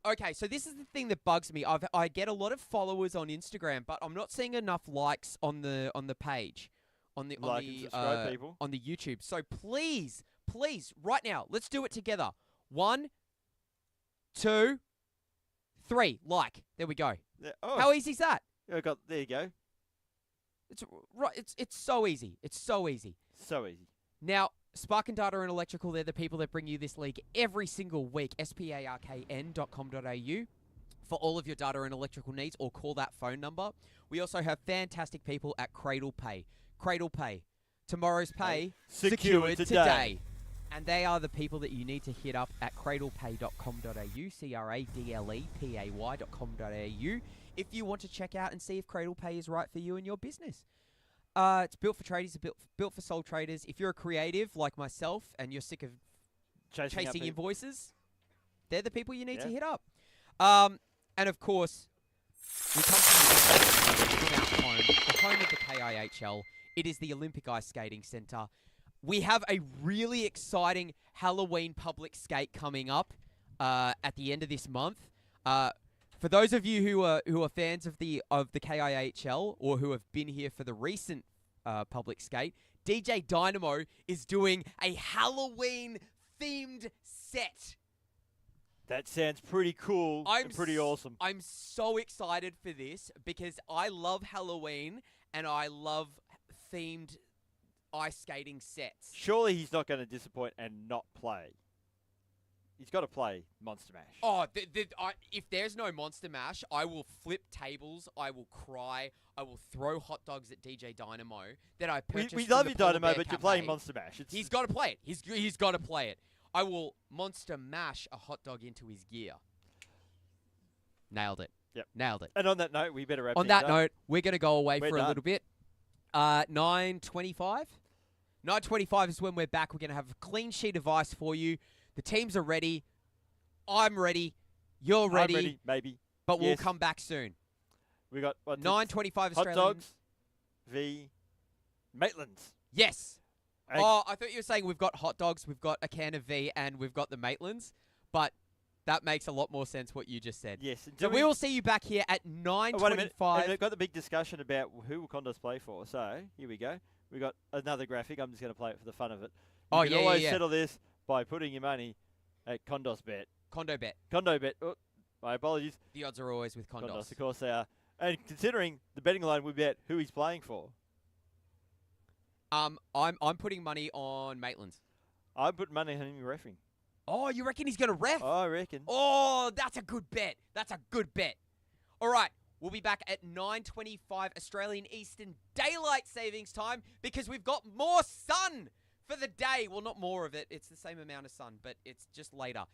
Speaker 2: Okay, so this is the thing that bugs me. I get a lot of followers on Instagram, but I'm not seeing enough likes on the page,
Speaker 1: Like and subscribe, people.
Speaker 2: on the YouTube. So please, right now, let's do it together. 1, 2, 3, like. There we go.
Speaker 1: Yeah. Oh,
Speaker 2: How easy is that?
Speaker 1: there you go.
Speaker 2: It's right. It's so easy. It's so easy.
Speaker 1: So easy.
Speaker 2: Now, Spark and Data and Electrical, they're the people that bring you this league every single week. sparkn.com.au for all of your data and electrical needs, or call that phone number. We also have fantastic people at Cradle Pay. Cradle Pay. Tomorrow's pay
Speaker 1: Secured today.
Speaker 2: And they are the people that you need to hit up at cradlepay.com.au, cradlepay.com.au, if you want to check out and see if Cradle Pay is right for you and your business. It's built for tradies, built for sole traders. If you're a creative like myself and you're sick of
Speaker 1: Chasing up
Speaker 2: chasing
Speaker 1: people.
Speaker 2: invoices, they're the people you need to
Speaker 1: Yeah.
Speaker 2: hit up. And of course, we come from the home of the KIHL. It is the Olympic Ice Skating Centre. We have a really exciting Halloween public skate coming up at the end of this month. For those of you who are fans of the KIHL or who have been here for the recent public skate, DJ Dynamo is doing a Halloween themed set.
Speaker 1: That sounds pretty cool and pretty awesome.
Speaker 2: I'm so excited for this because I love Halloween and I love themed ice skating sets.
Speaker 1: Surely he's not going to disappoint and not play. He's got to play Monster Mash.
Speaker 2: Oh, if there's no Monster Mash, I will flip tables, I will cry, I will throw hot dogs at DJ Dynamo that I purchased
Speaker 1: we
Speaker 2: from
Speaker 1: love
Speaker 2: the
Speaker 1: you,
Speaker 2: Polar
Speaker 1: Dynamo,
Speaker 2: Bear
Speaker 1: but you're
Speaker 2: Cafe.
Speaker 1: playing Monster Mash.
Speaker 2: He's got to play it. He's got to play it. I will Monster Mash a hot dog into his gear. Nailed it.
Speaker 1: Yep.
Speaker 2: Nailed it.
Speaker 1: And on that note, we better wrap
Speaker 2: On
Speaker 1: things
Speaker 2: that
Speaker 1: up.
Speaker 2: note, we're going to go away
Speaker 1: We're
Speaker 2: for
Speaker 1: done.
Speaker 2: a little bit. 9:25? 9:25 is when we're back. We're going to have a clean sheet of ice for you. The teams are ready. I'm ready. You're ready.
Speaker 1: I'm ready, maybe.
Speaker 2: But we'll
Speaker 1: Yes.
Speaker 2: come back soon.
Speaker 1: We got what,
Speaker 2: 9:25
Speaker 1: hot
Speaker 2: Australian.
Speaker 1: dogs v Maitlands.
Speaker 2: Yes.
Speaker 1: Hey,
Speaker 2: Oh, I thought you were saying we've got hot dogs, we've got a can of V, and we've got the Maitlands. But that makes a lot more sense what you just said.
Speaker 1: yes.
Speaker 2: So we will see you back here at
Speaker 1: Oh, wait a minute.
Speaker 2: 9:25.
Speaker 1: And we've got the big discussion about who will Kondos play for. So here we go. We got another graphic. I'm just going to play it for the fun of it. You
Speaker 2: Oh,
Speaker 1: can
Speaker 2: yeah,
Speaker 1: always
Speaker 2: yeah.
Speaker 1: settle this by putting your money at Kondos Bet.
Speaker 2: Condo bet.
Speaker 1: Kondo Bet. Oh, my apologies.
Speaker 2: The odds are always with
Speaker 1: Kondos,
Speaker 2: Kondos.
Speaker 1: of course they are. And considering the betting line, we bet who he's playing for.
Speaker 2: I'm putting money on Maitlands.
Speaker 1: I put money on him refereeing.
Speaker 2: Oh, you reckon he's going to ref?
Speaker 1: I reckon.
Speaker 2: Oh, that's a good bet. That's a good bet. All right, we'll be back at 9:25 Australian Eastern Daylight Savings Time because we've got more sun for the day. Well, not more of it. It's the same amount of sun, but it's just later.